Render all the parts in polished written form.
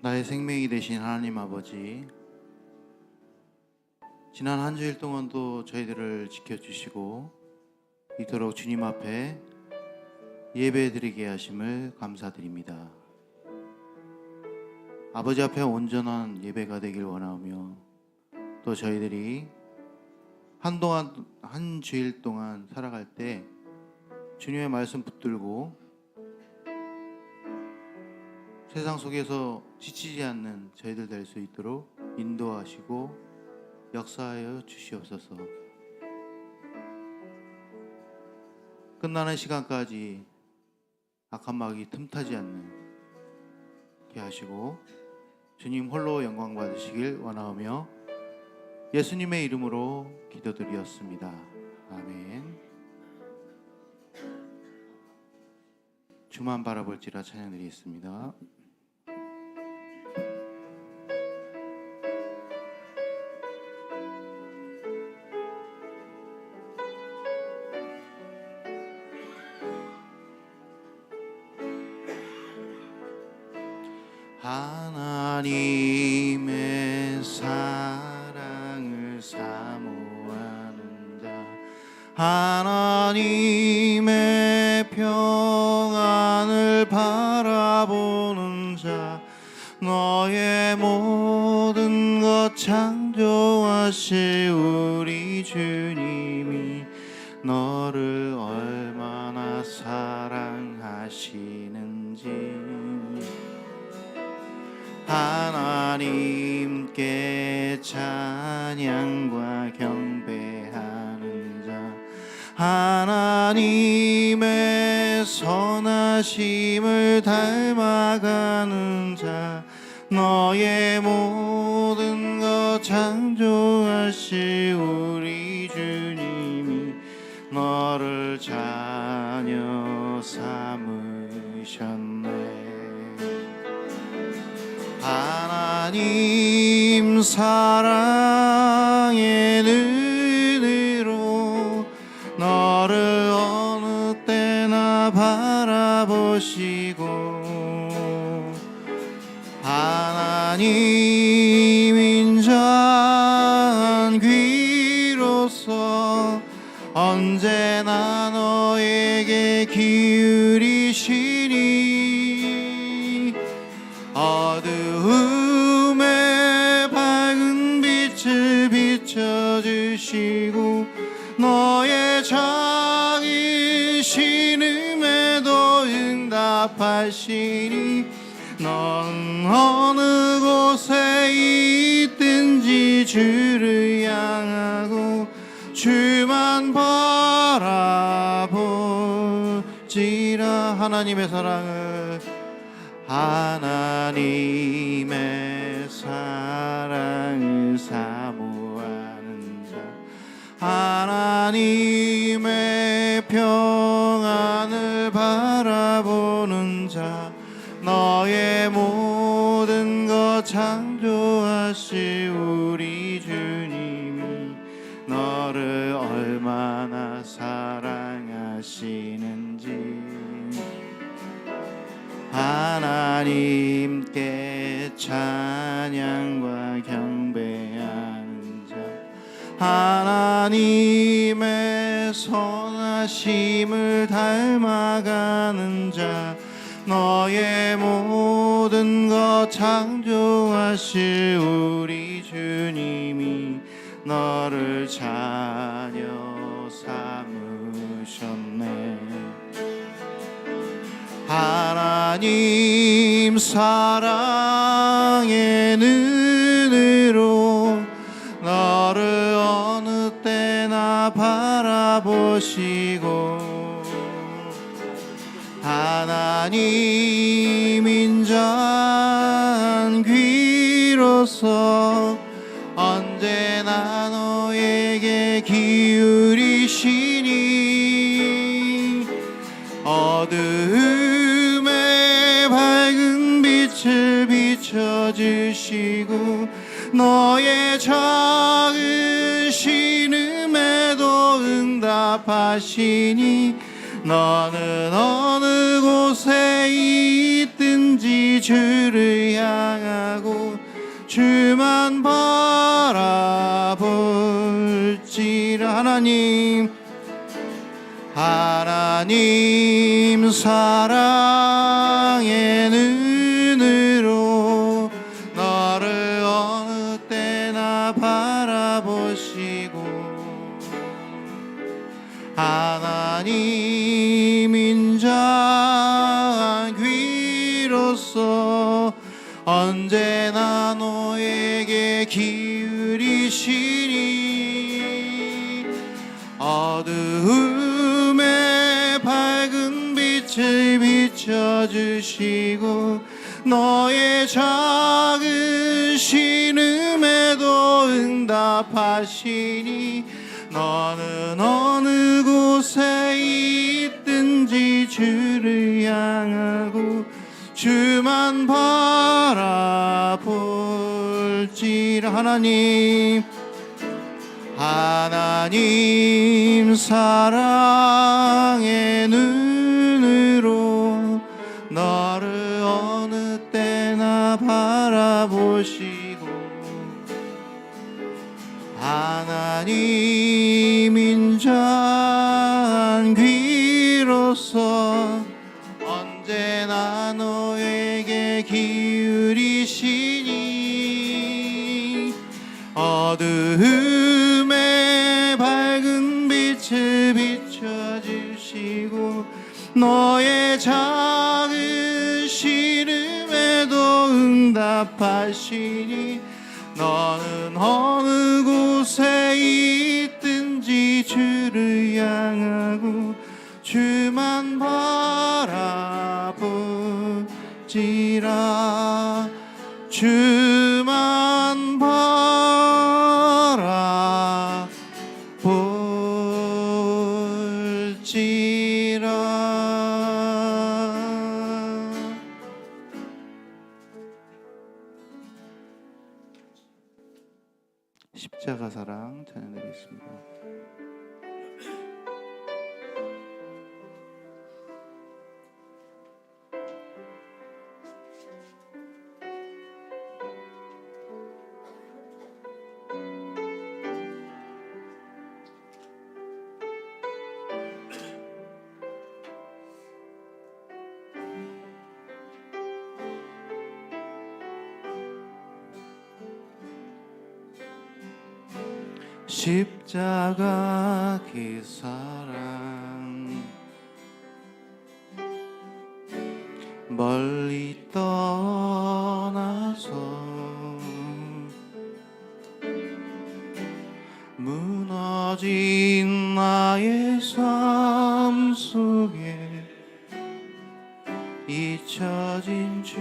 나의 생명이 되신 하나님 아버지, 지난 한 주일 동안도 저희들을 지켜주시고 이토록 주님 앞에 예배드리게 하심을 감사드립니다. 아버지 앞에 온전한 예배가 되길 원하며, 또 저희들이 한 주일 동안 살아갈 때 주님의 말씀 붙들고 세상 속에서 지치지 않는 저희들 될 수 있도록 인도하시고 역사하여 주시옵소서. 끝나는 시간까지 악한 마귀 틈타지 않게 하시고 주님 홀로 영광 받으시길 원하오며 예수님의 이름으로 기도드리었습니다. 아멘. 주만 바라볼지라 찬양드리겠습니다. 하나님의 사랑을 사모하는 자, 하나님의 평안을 바라보는 자, 너의 모든 것 창조하신 우리 주님이 너를 얼마나 사랑하시는지, 하나님께 찬양과 경배하는 자, 하나님의 선하심을 닮아가는 자, 너의 모든 것 창조하신 우리 주님이 너를 자녀 삼으셨네. 하나님 사랑의 눈으로 너를 어느 때나 바라보시고, 하나님 인자한 귀로서 언제나 너에게 기울이시니, 어두움에 밝은 빛을 비춰주시고 너의 작은 신음에도 응답하시니, 넌 어느 곳에 있든지 주를 향하고 주만 바라볼지라. 하나님의 사랑을, 하나님의 사랑을 사모하는 자, 하나님의 평안을 바라보는 자, 너의 모든 것 창조하신 우리 주님이 너를 얼마나 사랑하시는지, 하나님께 찬양과 경배하는 자, 하나님의 선하심을 닮아가는 자, 너의 모든 것 창조하신 우리 주님이 너를 자녀 삼으셨네. 하나님 사랑의 눈으로 너를 어느 때나 바라보시고, 하나님 인자한 귀로서 언제나 너에게 기울이시니, 어두움에 밝은 빛을 비춰주시고 너의 작은 신음에도 응답하시니, 너는 어느 곳에 있든지 주를 향하고 주만 바라볼지라. 하나님 사랑의 눈으로 너를 어느 때나 바라보시고 하나님 인자한 귀로서 언제나 너에게 기울이시니 어두움에 밝은 빛을 비춰주시고 너의 작은 신음에도 응답하시니 너는 어느 곳에 있든지 주를 향하고 주만 바라볼지라. 하나님 사랑의 눈으로 너를 어느 때나 바라보시고 하나님 인자한 귀로서 언제나 너에게 기울이시니 어두움에 밝은 빛을 비춰주시고 너의 작은 신음에도 응답하시니 너는 어느 곳에 있든지 주를 향하고 주만 바라볼지라. 주만 바라볼지라. 십자가 사랑 찬양드리겠습니다. 십자가 그 사랑 멀리 떠나서 무너진 나의 삶 속에 잊혀진 주의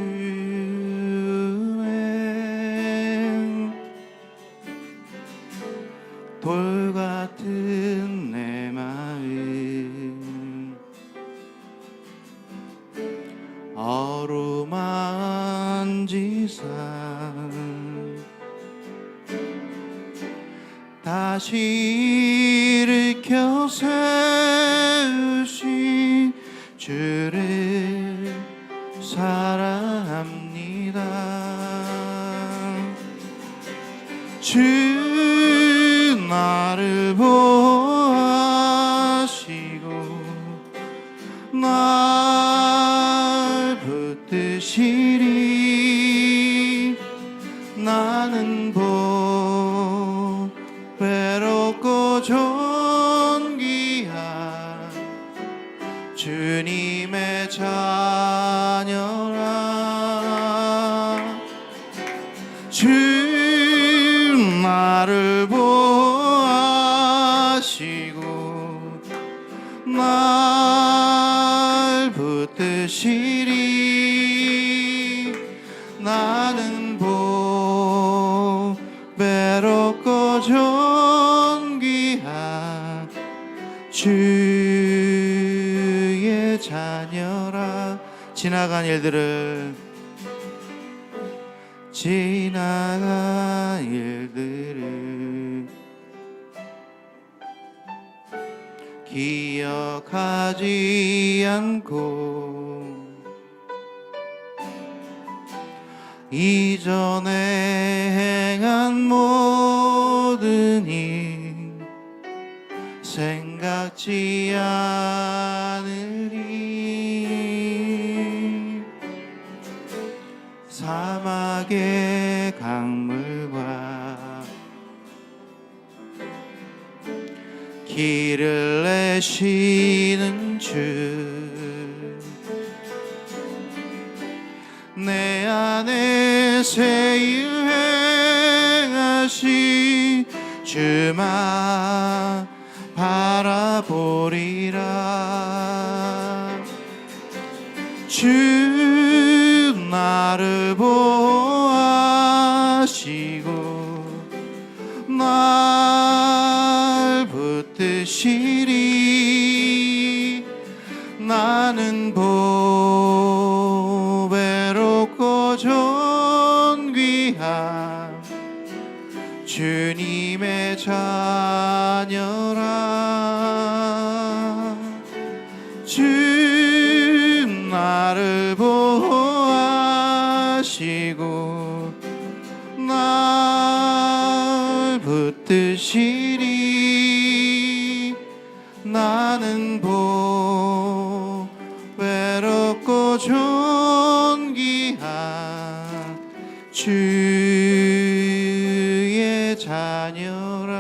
돌 같은 내 마음 어루만지사 다시 일으켜 세우신 주를 사랑합니다. 주 나를 보호하시고 날 붙드시리. 나는 외롭고 존귀한 주님의 자녀라. 주 나를 보호하시고 날 붙드시리. 나는 외롭고 존귀한 주의 자녀라. 지나간 일들을 기억하지 않고 이전에 행한 모든 일 생각지 않으리. 사막의 강물과 길을 내시는 주, 내 안에 새 일 행하시 주만 바라보리라. 주 나를 보호하시고 날 붙드시리. 나는 보배롭고 존귀한 주님의 자녀라. 주 나를 보호하시고 날 붙드시리. 나는 보배롭고 존귀한 주의 자녀라.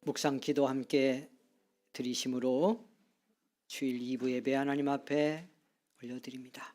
묵상 기도 함께 드리심으로 주일 2부 예배 하나님 앞에 올려드립니다.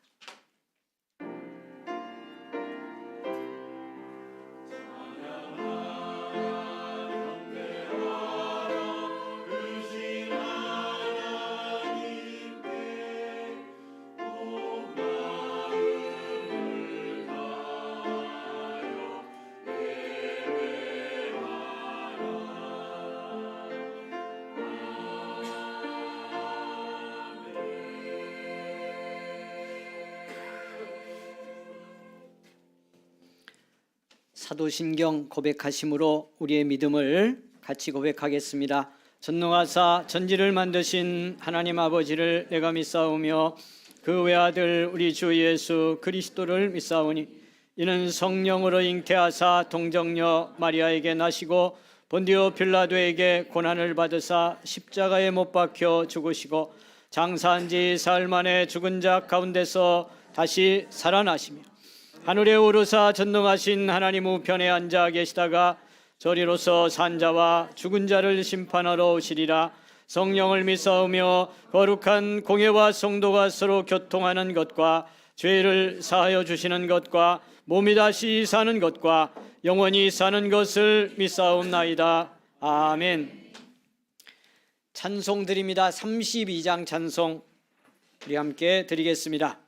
사도신경 고백하심으로 우리의 믿음을 같이 고백하겠습니다. 전능하사 전지를 만드신 하나님 아버지를 내가 믿사오며 그 외아들 우리 주 예수 그리스도를 믿사오니 이는 성령으로 잉태하사 동정녀 마리아에게 나시고 본디오 빌라도에게 고난을 받으사 십자가에 못 박혀 죽으시고 장사한 지 사흘 만에 죽은 자 가운데서 다시 살아나시며 하늘에 오르사 전능하신 하나님 우편에 앉아 계시다가 저리로서 산자와 죽은 자를 심판하러 오시리라. 성령을 믿사오며 거룩한 공예와 성도가 서로 교통하는 것과 죄를 사하여 주시는 것과 몸이 다시 사는 것과 영원히 사는 것을 믿사옵나이다. 아멘. 찬송 드립니다. 32장 찬송 우리 함께 드리겠습니다.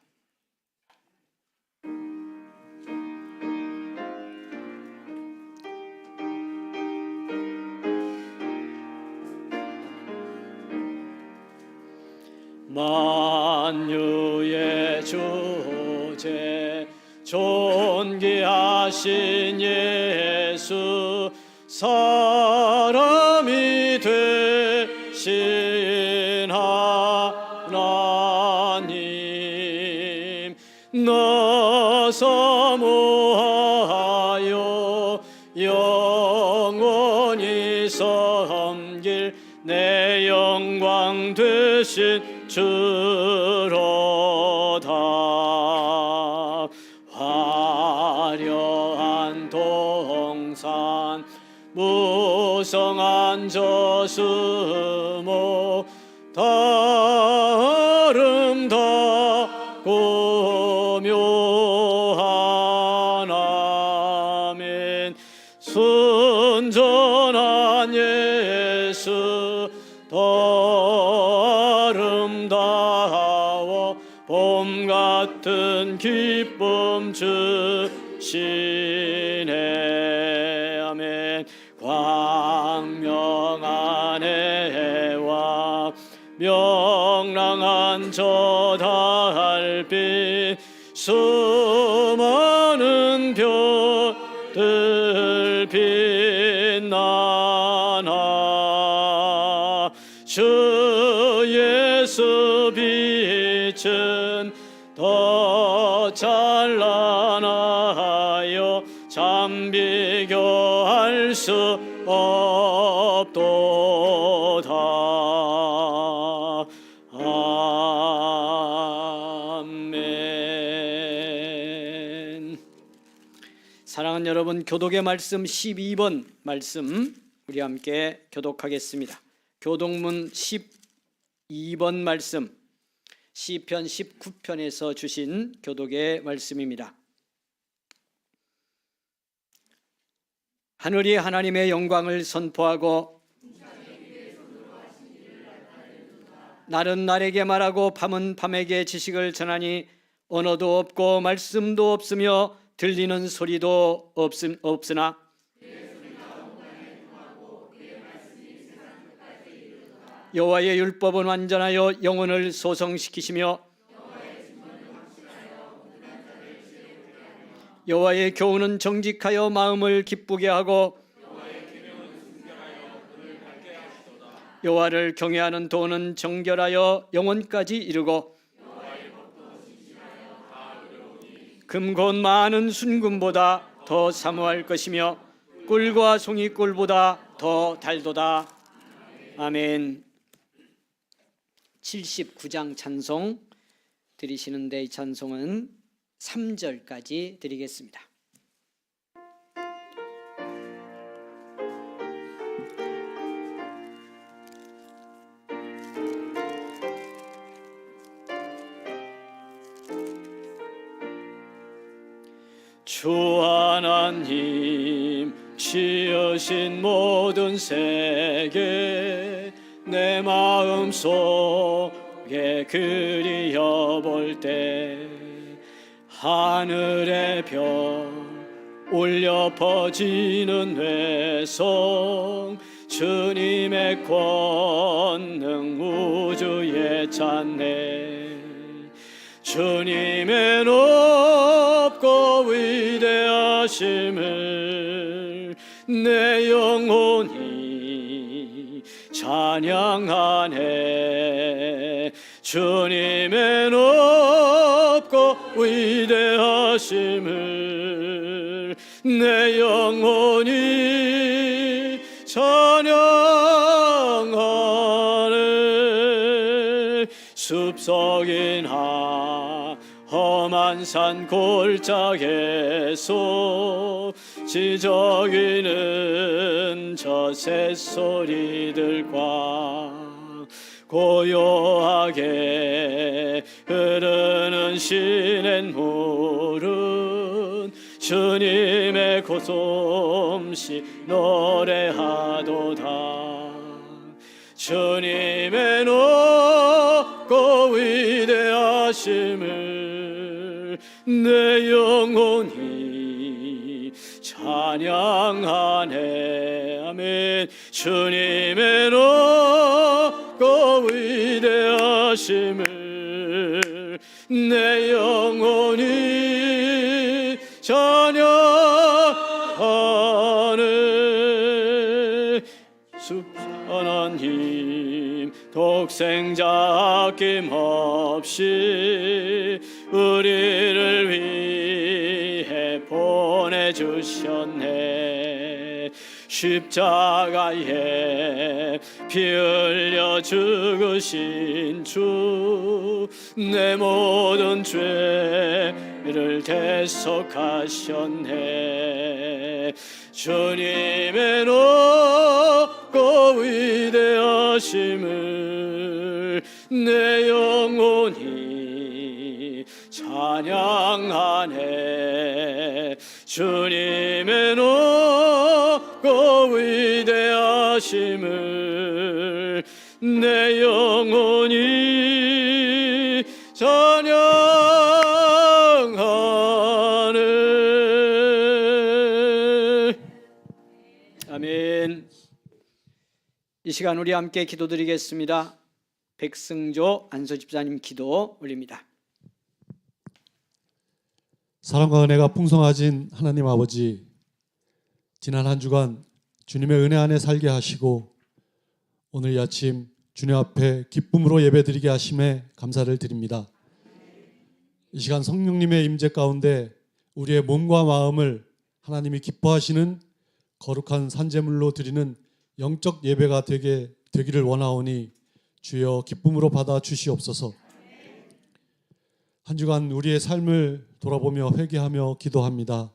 만유의 주제 존귀하신 예수 사람이 되신 하나님 나 사모하여 영원히 섬길 내 영광 되신 주로다. 화려한 동산 무성한 저수목 다 아름답고 묘한 아멘. 순전한 예수 더 아름다워 봄 같은 기쁨 주시네. 아멘. 광명한 해와 명랑한 저 달빛 수많은 별들 빛나나 주 예수 빛은 더 찬란하여 참 비교할 수 없도다. 아멘. 사랑하는 여러분, 교독의 말씀 12번 말씀 우리 함께 교독하겠습니다. 교독문 12번 말씀, 시편 19편에서 주신 교독의 말씀입니다. 하늘이 하나님의 영광을 선포하고 날은 날에게 말하고 밤은 밤에게 지식을 전하니 언어도 없고 말씀도 없으며 들리는 소리도 없으나 여호와의 율법은 완전하여 영혼을 소성시키시며 여호와의 교훈은 정직하여 마음을 기쁘게 하고 여호와를 경외하는 도는 정결하여 영혼까지 이르고 금곧 많은 순금보다 더 사모할 것이며 꿀과 송이꿀보다 더 달도다. 아멘. 79장 찬송 드리시는데 이 찬송은 3절까지 드리겠습니다. 주 하나님 지으신 모든 세계 내 마음속에 그리어볼 때 하늘의 별 울려 퍼지는 외성 주님의 권능 우주에 찬네 주님의 높고 위대하심을 내 영혼이 찬양하네 주님의 높고 위대하심을 내 영혼이 찬양하네 숲속이나 험한 산 골짜기에서 지저귀는 저 새소리들과 고요하게 흐르는 시냇물은 주님의 고솜씨 노래하도다 주님의 높고 위대하심을 내 영혼이 찬양하네 아멘 주님의 높고 위대하심을 내 영혼이 찬양하네 하나님 독생자 아낌없이 우리를 위해 보내주셨네 십자가에 피 흘려 죽으신 주 내 모든 죄를 대속하셨네 주님의 높고 위대하심을 내 영혼이 찬양하네 주님의 높고 위대하심을 내 영혼이 찬양하네 아멘. 이 시간 우리 함께 기도드리겠습니다. 백승조 안소집사님 기도 올립니다. 사랑과 은혜가 풍성하신 하나님 아버지, 지난 한 주간 주님의 은혜 안에 살게 하시고 오늘 이 아침 주님 앞에 기쁨으로 예배드리게 하심에 감사를 드립니다. 이 시간 성령님의 임재 가운데 우리의 몸과 마음을 하나님이 기뻐하시는 거룩한 산제물로 드리는 영적 예배가 되기를 원하오니 주여 기쁨으로 받아 주시옵소서. 한 주간 우리의 삶을 돌아보며 회개하며 기도합니다.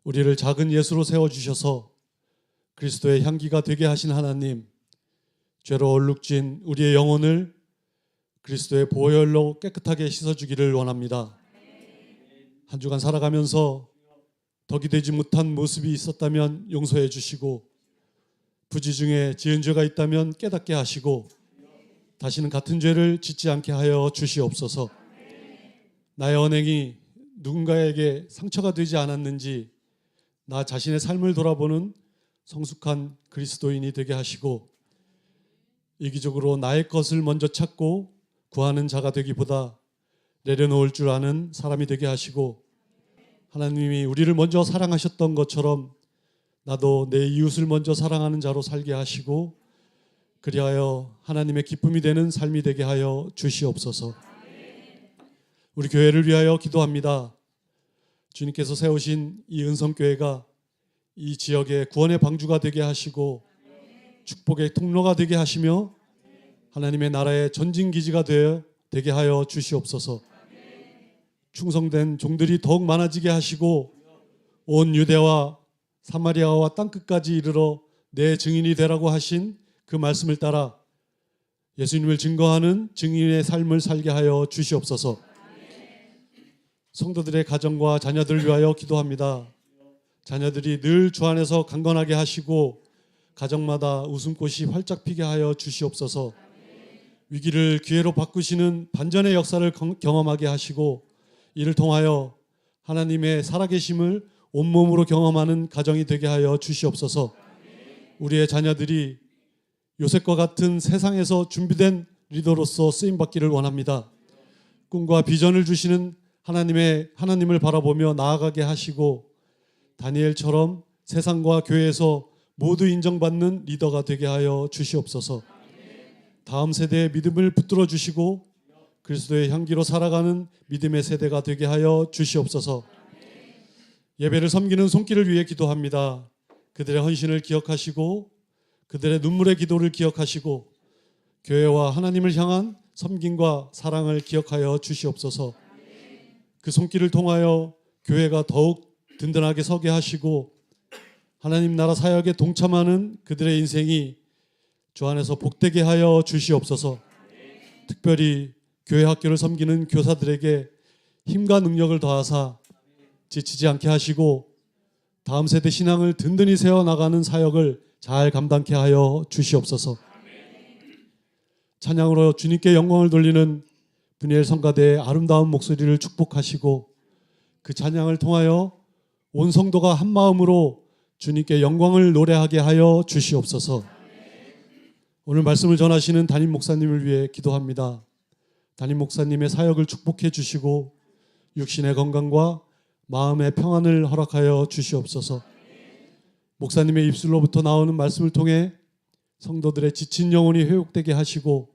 우리를 작은 예수로 세워주셔서 그리스도의 향기가 되게 하신 하나님, 죄로 얼룩진 우리의 영혼을 그리스도의 보혈로 깨끗하게 씻어주기를 원합니다. 한 주간 살아가면서 덕이 되지 못한 모습이 있었다면 용서해 주시고, 부지 중에 지은 죄가 있다면 깨닫게 하시고, 다시는 같은 죄를 짓지 않게 하여 주시옵소서. 나의 언행이 누군가에게 상처가 되지 않았는지 나 자신의 삶을 돌아보는 성숙한 그리스도인이 되게 하시고, 이기적으로 나의 것을 먼저 찾고 구하는 자가 되기보다 내려놓을 줄 아는 사람이 되게 하시고, 하나님이 우리를 먼저 사랑하셨던 것처럼 나도 내 이웃을 먼저 사랑하는 자로 살게 하시고, 그리하여 하나님의 기쁨이 되는 삶이 되게 하여 주시옵소서. 우리 교회를 위하여 기도합니다. 주님께서 세우신 이 은성교회가 이 지역의 구원의 방주가 되게 하시고 축복의 통로가 되게 하시며 하나님의 나라의 전진기지가 되게 하여 주시옵소서. 충성된 종들이 더욱 많아지게 하시고 온 유대와 사마리아와 땅끝까지 이르러 내 증인이 되라고 하신 그 말씀을 따라 예수님을 증거하는 증인의 삶을 살게 하여 주시옵소서. 성도들의 가정과 자녀들을 위하여 기도합니다. 자녀들이 늘 주 안에서 강건하게 하시고 가정마다 웃음꽃이 활짝 피게 하여 주시옵소서. 위기를 기회로 바꾸시는 반전의 역사를 경험하게 하시고 이를 통하여 하나님의 살아계심을 온몸으로 경험하는 가정이 되게 하여 주시옵소서. 우리의 자녀들이 요셉과 같은 세상에서 준비된 리더로서 쓰임받기를 원합니다. 꿈과 비전을 주시는 하나님을 바라보며 나아가게 하시고 다니엘처럼 세상과 교회에서 모두 인정받는 리더가 되게 하여 주시옵소서. 다음 세대의 믿음을 붙들어 주시고 그리스도의 향기로 살아가는 믿음의 세대가 되게 하여 주시옵소서. 예배를 섬기는 손길을 위해 기도합니다. 그들의 헌신을 기억하시고 그들의 눈물의 기도를 기억하시고 교회와 하나님을 향한 섬김과 사랑을 기억하여 주시옵소서. 그 손길을 통하여 교회가 더욱 든든하게 서게 하시고 하나님 나라 사역에 동참하는 그들의 인생이 주 안에서 복되게 하여 주시옵소서. 특별히 교회 학교를 섬기는 교사들에게 힘과 능력을 더하사 지치지 않게 하시고 다음 세대 신앙을 든든히 세워나가는 사역을 잘 감당케 하여 주시옵소서. 찬양으로 주님께 영광을 돌리는 분이엘 성가대의 아름다운 목소리를 축복하시고 그 찬양을 통하여 온 성도가 한 마음으로 주님께 영광을 노래하게 하여 주시옵소서. 오늘 말씀을 전하시는 담임 목사님을 위해 기도합니다. 담임 목사님의 사역을 축복해 주시고 육신의 건강과 마음의 평안을 허락하여 주시옵소서. 목사님의 입술로부터 나오는 말씀을 통해 성도들의 지친 영혼이 회복되게 하시고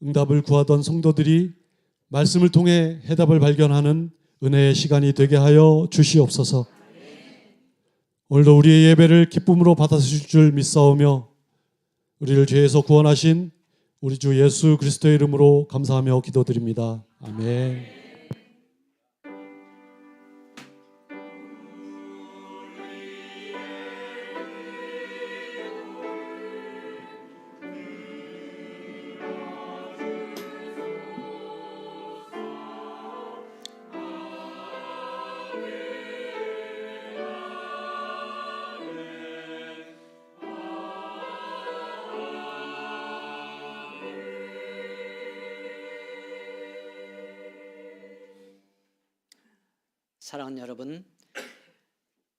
응답을 구하던 성도들이 말씀을 통해 해답을 발견하는 은혜의 시간이 되게 하여 주시옵소서. 오늘도 우리의 예배를 기쁨으로 받아주실 줄 믿사오며 우리를 죄에서 구원하신 우리 주 예수 그리스도의 이름으로 감사하며 기도드립니다. 아멘. 사랑하는 여러분,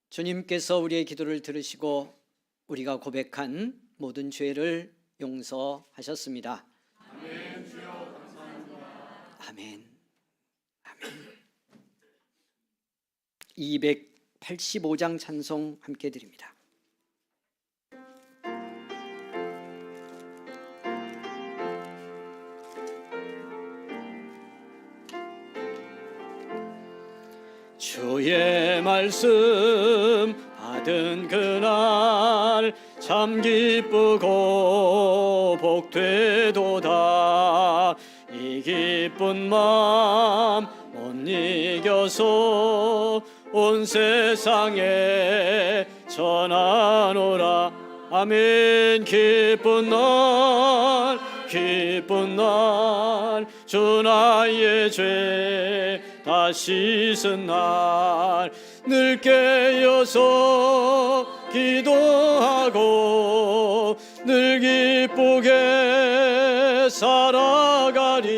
주님께서 우리의 기도를 들으시고 우리가 고백한 모든 죄를 용서하셨습니다. 아멘. 주여 감사합니다. 아멘. 아멘. 285장 찬송 함께 드립니다. 주의 말씀 받은 그날 참 기쁘고 복되도다. 이 기쁜 마음 못 이겨서 온 세상에 전하노라. 아멘. 기쁜 날 기쁜 날 주 나의 죄 다 씻은 날 늘 깨어서 기도하고 늘 기쁘게 살아가리.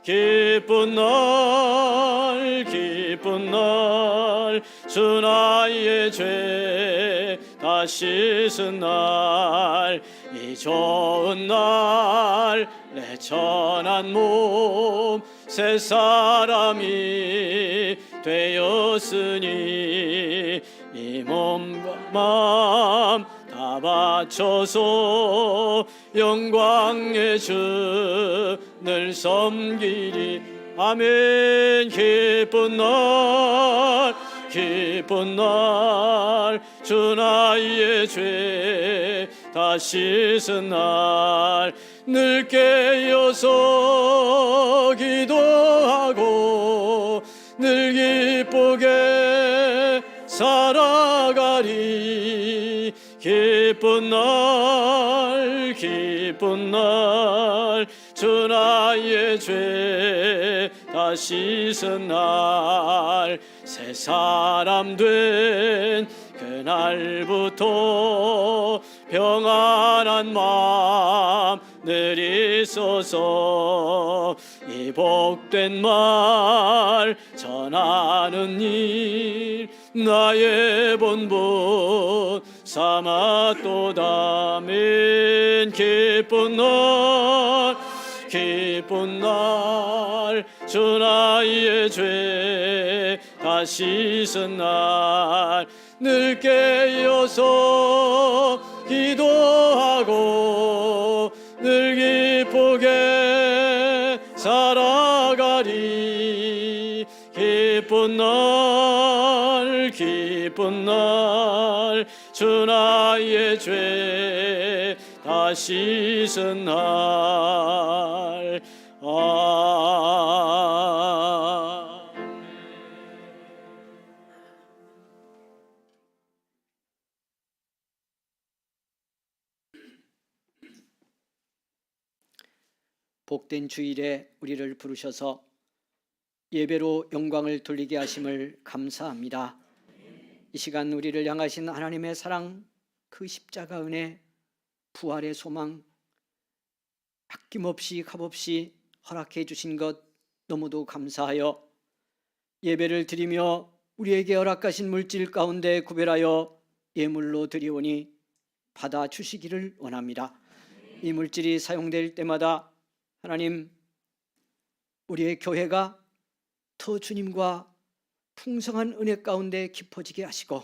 기쁜 날 기쁜 날 주 나의 죄 다 씻은 날 이 좋은 날 내 천한 몸 새 사람이 되었으니 이 몸과 마음 다 바쳐서 영광의 주를 섬기리. 아멘. 기쁜 날 기쁜 날 주 나의 죄 다 씻은 날 늘 깨어서 기도하고 늘 기쁘게 살아가리. 기쁜 날 기쁜 날 주 나의 죄 다 씻은 날 새 사람 된 그날부터 평안한 마음 늘 있어서 이 복된 말 전하는 일 나의 본분 삼았도다. 아멘. 기쁜 날 기쁜 날 주 나의 죄 다 씻은 날 늘 깨어서 기도하고 늘 기쁘게 살아가리. 기쁜 날 기쁜 날 주 나의 죄 다 씻은 날. 복된 주일에 우리를 부르셔서 예배로 영광을 돌리게 하심을 감사합니다. 이 시간 우리를 향하신 하나님의 사랑, 그 십자가 은혜, 부활의 소망 아낌없이 값없이 허락해 주신 것 너무도 감사하여 예배를 드리며 우리에게 허락하신 물질 가운데 구별하여 예물로 드리오니 받아 주시기를 원합니다. 이 물질이 사용될 때마다 하나님, 우리의 교회가 더 주님과 풍성한 은혜 가운데 깊어지게 하시고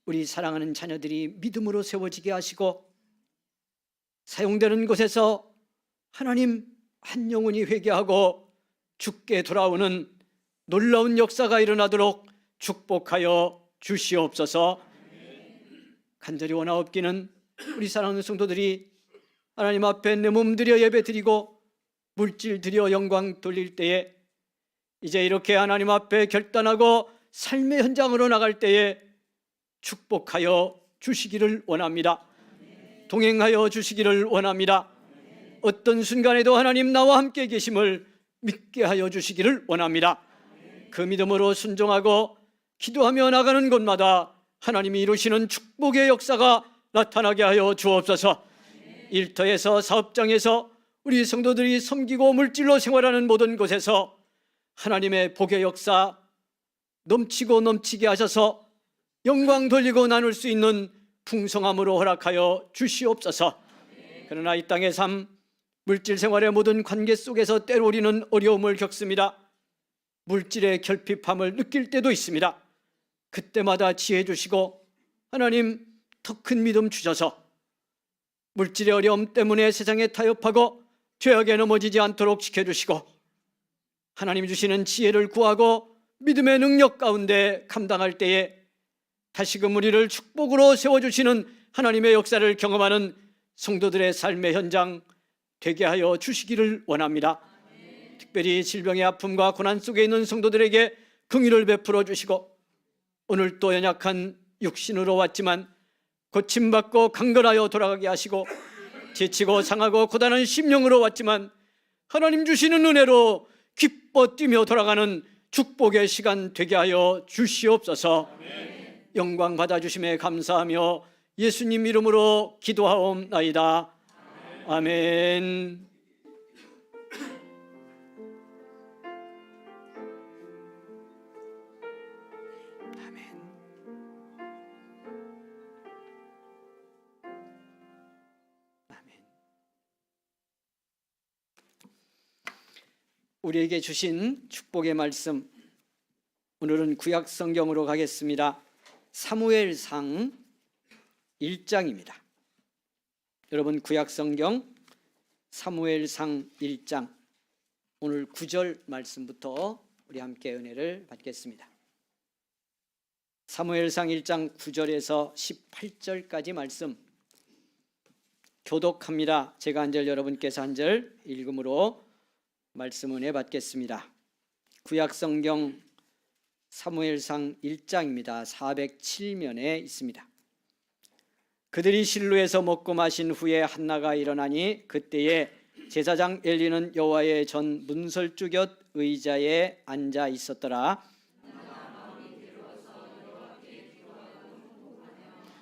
우리 사랑하는 자녀들이 믿음으로 세워지게 하시고 사용되는 곳에서 하나님 한 영혼이 회개하고 주께 돌아오는 놀라운 역사가 일어나도록 축복하여 주시옵소서. 간절히 원하옵기는 우리 사랑하는 성도들이 하나님 앞에 내 몸 드려 예배 드리고 물질 드려 영광 돌릴 때에 이제 이렇게 하나님 앞에 결단하고 삶의 현장으로 나갈 때에 축복하여 주시기를 원합니다. 동행하여 주시기를 원합니다. 어떤 순간에도 하나님 나와 함께 계심을 믿게 하여 주시기를 원합니다. 그 믿음으로 순종하고 기도하며 나가는 곳마다 하나님이 이루시는 축복의 역사가 나타나게 하여 주옵소서. 일터에서 사업장에서 우리 성도들이 섬기고 물질로 생활하는 모든 곳에서 하나님의 복의 역사 넘치고 넘치게 하셔서 영광 돌리고 나눌 수 있는 풍성함으로 허락하여 주시옵소서. 그러나 이 땅의 삶, 물질 생활의 모든 관계 속에서 때로 우리는 어려움을 겪습니다. 물질의 결핍함을 느낄 때도 있습니다. 그때마다 지혜 주시고 하나님 더 큰 믿음 주셔서 물질의 어려움 때문에 세상에 타협하고 죄악에 넘어지지 않도록 지켜주시고 하나님 주시는 지혜를 구하고 믿음의 능력 가운데 감당할 때에 다시금 우리를 축복으로 세워주시는 하나님의 역사를 경험하는 성도들의 삶의 현장 되게 하여 주시기를 원합니다. 특별히 질병의 아픔과 고난 속에 있는 성도들에게 긍휼을 베풀어 주시고, 오늘 또 연약한 육신으로 왔지만 고침받고 강건하여 돌아가게 하시고, 지치고 상하고 고단한 심령으로 왔지만 하나님 주시는 은혜로 기뻐 뛰며 돌아가는 축복의 시간 되게 하여 주시옵소서. 영광 받아주심에 감사하며 예수님 이름으로 기도하옵나이다. 아멘. 우리에게 주신 축복의 말씀, 오늘은 구약 성경으로 가겠습니다. 사무엘상 1장입니다. 여러분, 구약 성경 사무엘상 1장 오늘 9절 말씀부터 우리 함께 은혜를 받겠습니다. 사무엘상 1장 9절에서 18절까지 말씀 교독합니다. 제가 한 절, 여러분께서 한 절 읽음으로 말씀 은혜 받겠습니다. 구약 성경 사무엘상 1장입니다. 407면에 있습니다. 그들이 실로에서 먹고 마신 후에 한나가 일어나니 그때에 제사장 엘리는 여호와의 전 문설주 곁 의자에 앉아 있었더라.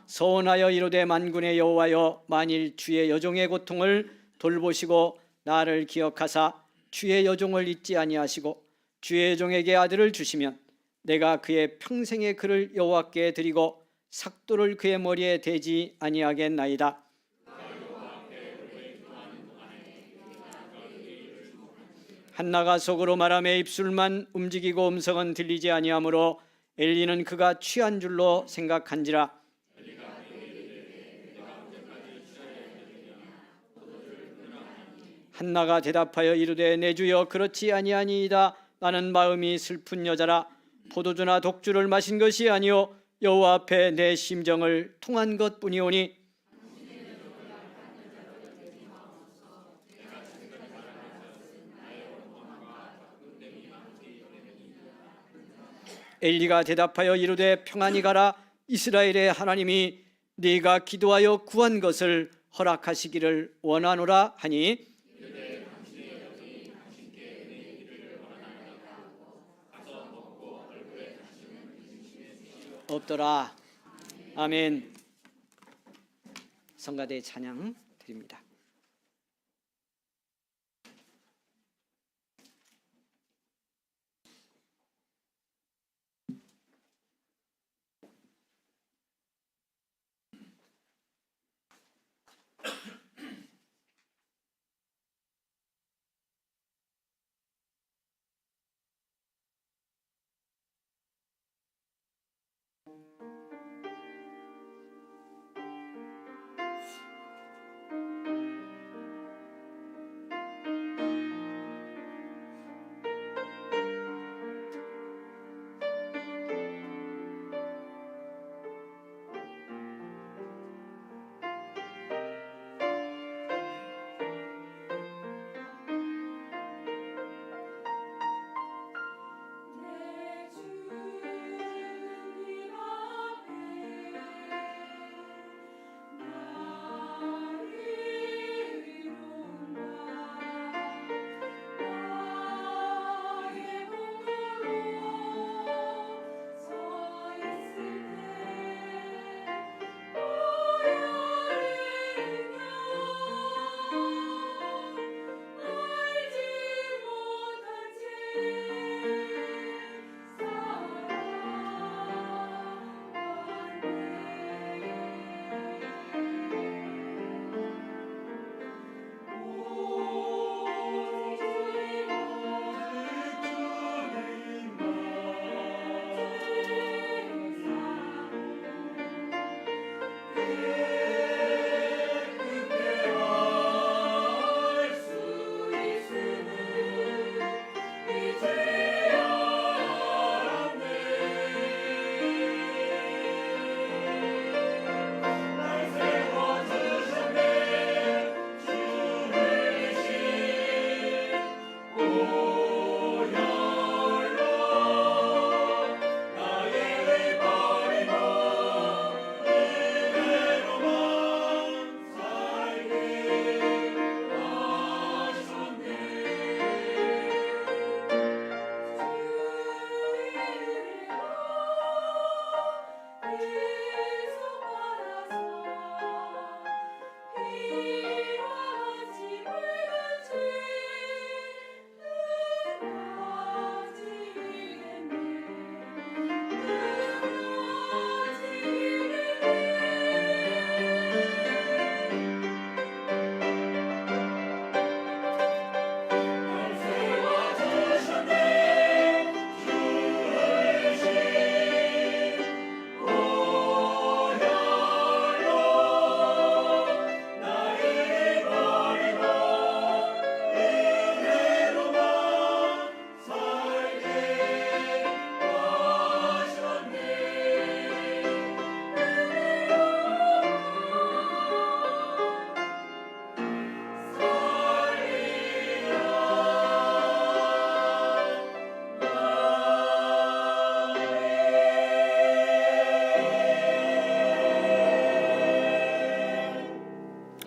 서원하여 이르되, 만군의 여호와여, 만일 주의 여종의 고통을 돌보시고 나를 기억하사 주의 여종을 잊지 아니하시고 주의 여종에게 아들을 주시면 내가 그의 평생의 그를 여호와께 드리고 삭도를 그의 머리에 대지 아니하겠나이다. 한나가 속으로 말하며 입술만 움직이고 음성은 들리지 아니하므로 엘리는 그가 취한 줄로 생각한지라. 한나가 대답하여 이르되, 내 주여, 그렇지 아니하니이다. 나는 마음이 슬픈 여자라. 포도주나 독주를 마신 것이 아니요 여호와 앞에 내 심정을 통한 것뿐이오니. 엘리가 대답하여 이르되, 평안히 가라. 이스라엘의 하나님이 네가 기도하여 구한 것을 허락하시기를 원하노라 하니, 없더라. 아멘. 성가대 찬양 드립니다.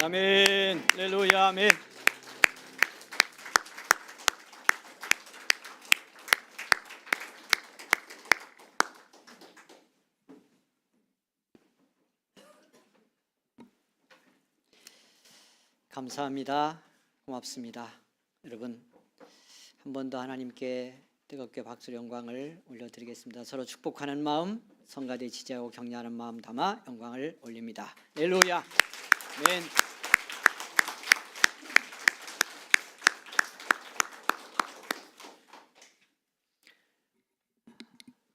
아멘. 할렐루야. 아멘. 감사합니다. 고맙습니다. 여러분, 한 번 더 하나님께 뜨겁게 박수 영광을 올려드리겠습니다. 서로 축복하는 마음, 성가대 지지하고 격려하는 마음 담아 영광을 올립니다. 할렐루야. 아멘.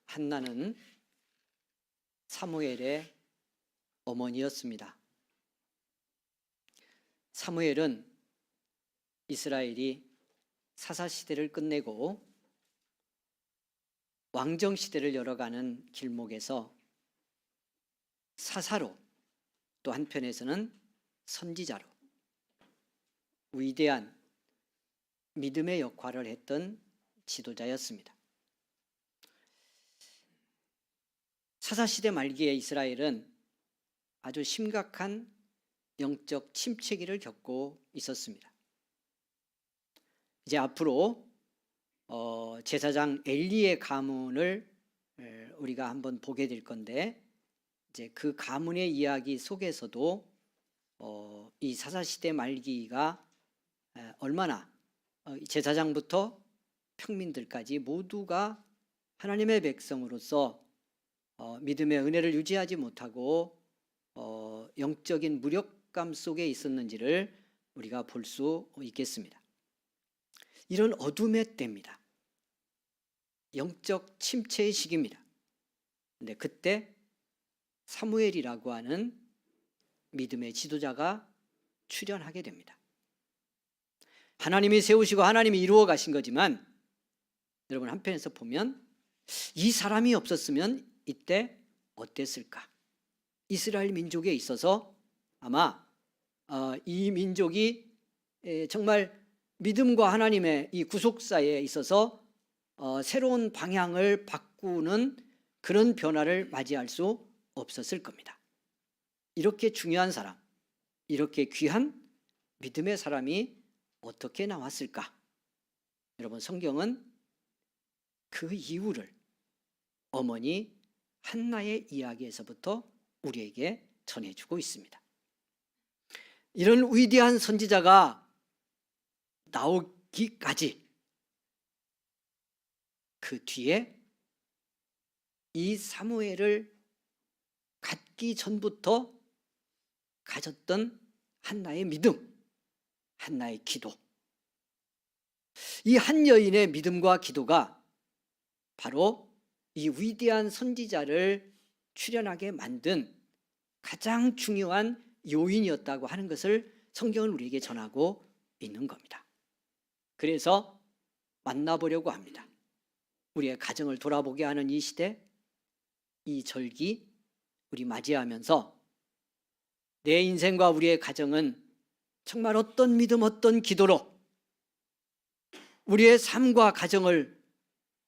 한나는 사무엘의 어머니였습니다. 사무엘은 이스라엘이 사사시대를 끝내고 왕정시대를 열어가는 길목에서 사사로, 또 한편에서는 선지자로 위대한 믿음의 역할을 했던 지도자였습니다. 사사시대 말기에 이스라엘은 아주 심각한 영적 침체기를 겪고 있었습니다. 이제 앞으로 제사장 엘리의 가문을 우리가 한번 보게 될 건데, 이제 그 가문의 이야기 속에서도 이 사사시대 말기가 얼마나 제사장부터 평민들까지 모두가 하나님의 백성으로서 믿음의 은혜를 유지하지 못하고 영적인 무력감 속에 있었는지를 우리가 볼 수 있겠습니다. 이런 어둠의 때입니다. 영적 침체의 시기입니다. 근데 그때 사무엘이라고 하는 믿음의 지도자가 출현하게 됩니다. 하나님이 세우시고 하나님이 이루어 가신 거지만, 여러분 한편에서 보면 이 사람이 없었으면 이때 어땠을까? 이스라엘 민족에 있어서 아마 이 민족이 정말 믿음과 하나님의 이 구속사에 있어서 새로운 방향을 바꾸는 그런 변화를 맞이할 수 없었을 겁니다. 이렇게 중요한 사람, 이렇게 귀한 믿음의 사람이 어떻게 나왔을까? 여러분, 성경은 그 이유를 어머니 한나의 이야기에서부터 우리에게 전해주고 있습니다. 이런 위대한 선지자가 나오기까지 그 뒤에 이 사무엘을 갖기 전부터 가졌던 한나의 믿음, 한나의 기도, 이 한 여인의 믿음과 기도가 바로 이 위대한 선지자를 출현하게 만든 가장 중요한 요인이었다고 하는 것을 성경은 우리에게 전하고 있는 겁니다. 그래서 만나보려고 합니다. 우리의 가정을 돌아보게 하는 이 시대, 이 절기 우리 맞이하면서 내 인생과 우리의 가정은 정말 어떤 믿음, 어떤 기도로 우리의 삶과 가정을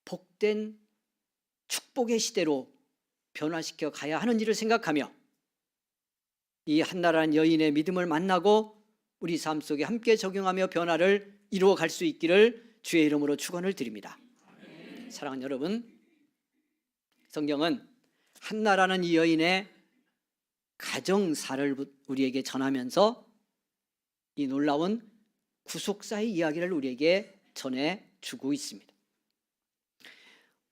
복된 축복의 시대로 변화시켜 가야 하는지를 생각하며 이 한나라는 여인의 믿음을 만나고 우리 삶 속에 함께 적용하며 변화를 이루어 갈 수 있기를 주의 이름으로 축원을 드립니다. 사랑하는 여러분, 성경은 한나라는 이 여인의 가정사를 우리에게 전하면서 이 놀라운 구속사의 이야기를 우리에게 전해주고 있습니다.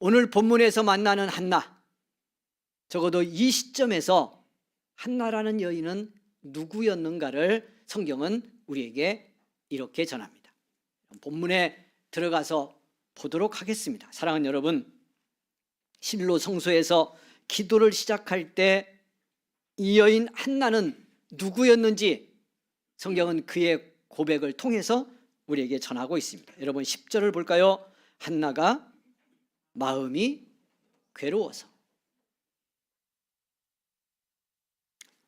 오늘 본문에서 만나는 한나, 적어도 이 시점에서 한나라는 여인은 누구였는가를 성경은 우리에게 이렇게 전합니다. 본문에 들어가서 보도록 하겠습니다. 사랑하는 여러분, 실로 성소에서 기도를 시작할 때 이 여인 한나는 누구였는지 성경은 그의 고백을 통해서 우리에게 전하고 있습니다. 여러분 10절을 볼까요? 한나가 마음이 괴로워서.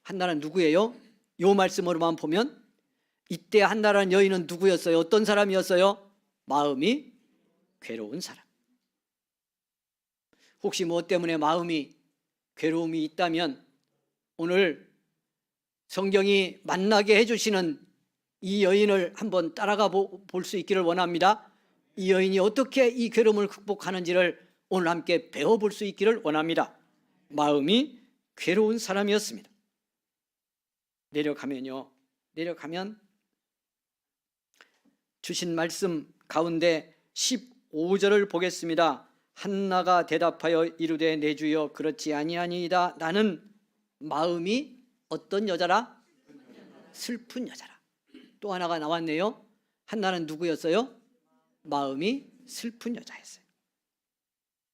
한나는 누구예요? 이 말씀으로만 보면 이때 한나라는 여인은 누구였어요? 어떤 사람이었어요? 마음이 괴로운 사람. 혹시 뭐 때문에 마음이 괴로움이 있다면 오늘 성경이 만나게 해주시는 이 여인을 한번 따라가 볼 수 있기를 원합니다. 이 여인이 어떻게 이 괴로움을 극복하는지를 오늘 함께 배워볼 수 있기를 원합니다. 마음이 괴로운 사람이었습니다. 내려가면 주신 말씀 가운데 15절을 보겠습니다. 한나가 대답하여 이르되 내 주여 그렇지 아니하니이다. 나는 마음이 어떤 여자라? 슬픈 여자라. 또 하나가 나왔네요. 한나는 누구였어요? 마음이 슬픈 여자였어요.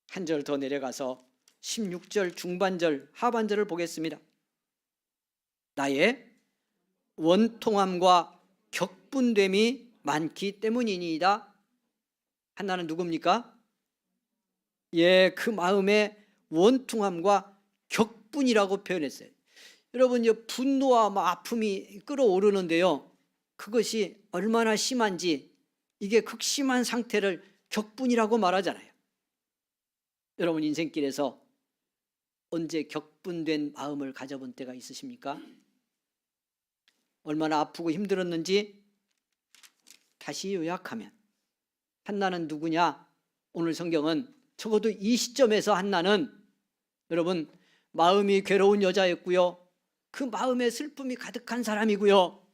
한 절 더 내려가서 16절 중반절 하반절을 보겠습니다. 나의 원통함과 격분됨이 많기 때문이니이다. 한나는 누굽니까? 그 마음의 원통함과 격분이라고 표현했어요. 여러분, 분노와 아픔이 끓어오르는데요, 그것이 얼마나 심한지, 이게 극심한 상태를 격분이라고 말하잖아요. 여러분 인생길에서 언제 격분된 마음을 가져본 때가 있으십니까? 얼마나 아프고 힘들었는지 다시 요약하면, 한나는 누구냐? 오늘 성경은 적어도 이 시점에서 한나는, 여러분, 마음이 괴로운 여자였고요, 그 마음에 슬픔이 가득한 사람이고요,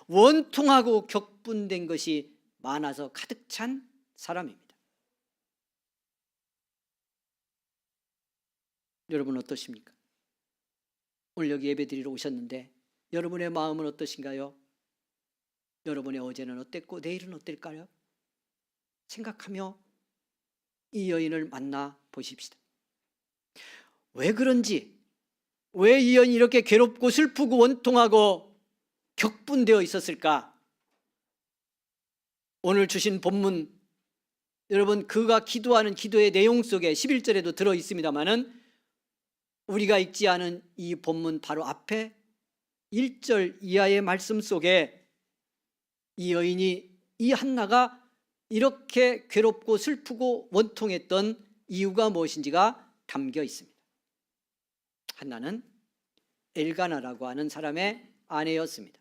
원통하고 격분된 것이 많아서 가득 찬 사람입니다. 여러분 어떠십니까? 오늘 여기 예배드리러 오셨는데 여러분의 마음은 어떠신가요? 여러분의 어제는 어땠고 내일은 어떨까요? 생각하며 이 여인을 만나 보십시다. 왜 그런지, 왜 이 여인이 이렇게 괴롭고 슬프고 원통하고 격분되어 있었을까? 오늘 주신 본문, 여러분 그가 기도하는 기도의 내용 속에 11절에도 들어 있습니다마는, 우리가 읽지 않은 이 본문 바로 앞에 1절 이하의 말씀 속에 이 여인이, 이 한나가 이렇게 괴롭고 슬프고 원통했던 이유가 무엇인지가 담겨 있습니다. 한나는 엘가나라고 하는 사람의 아내였습니다.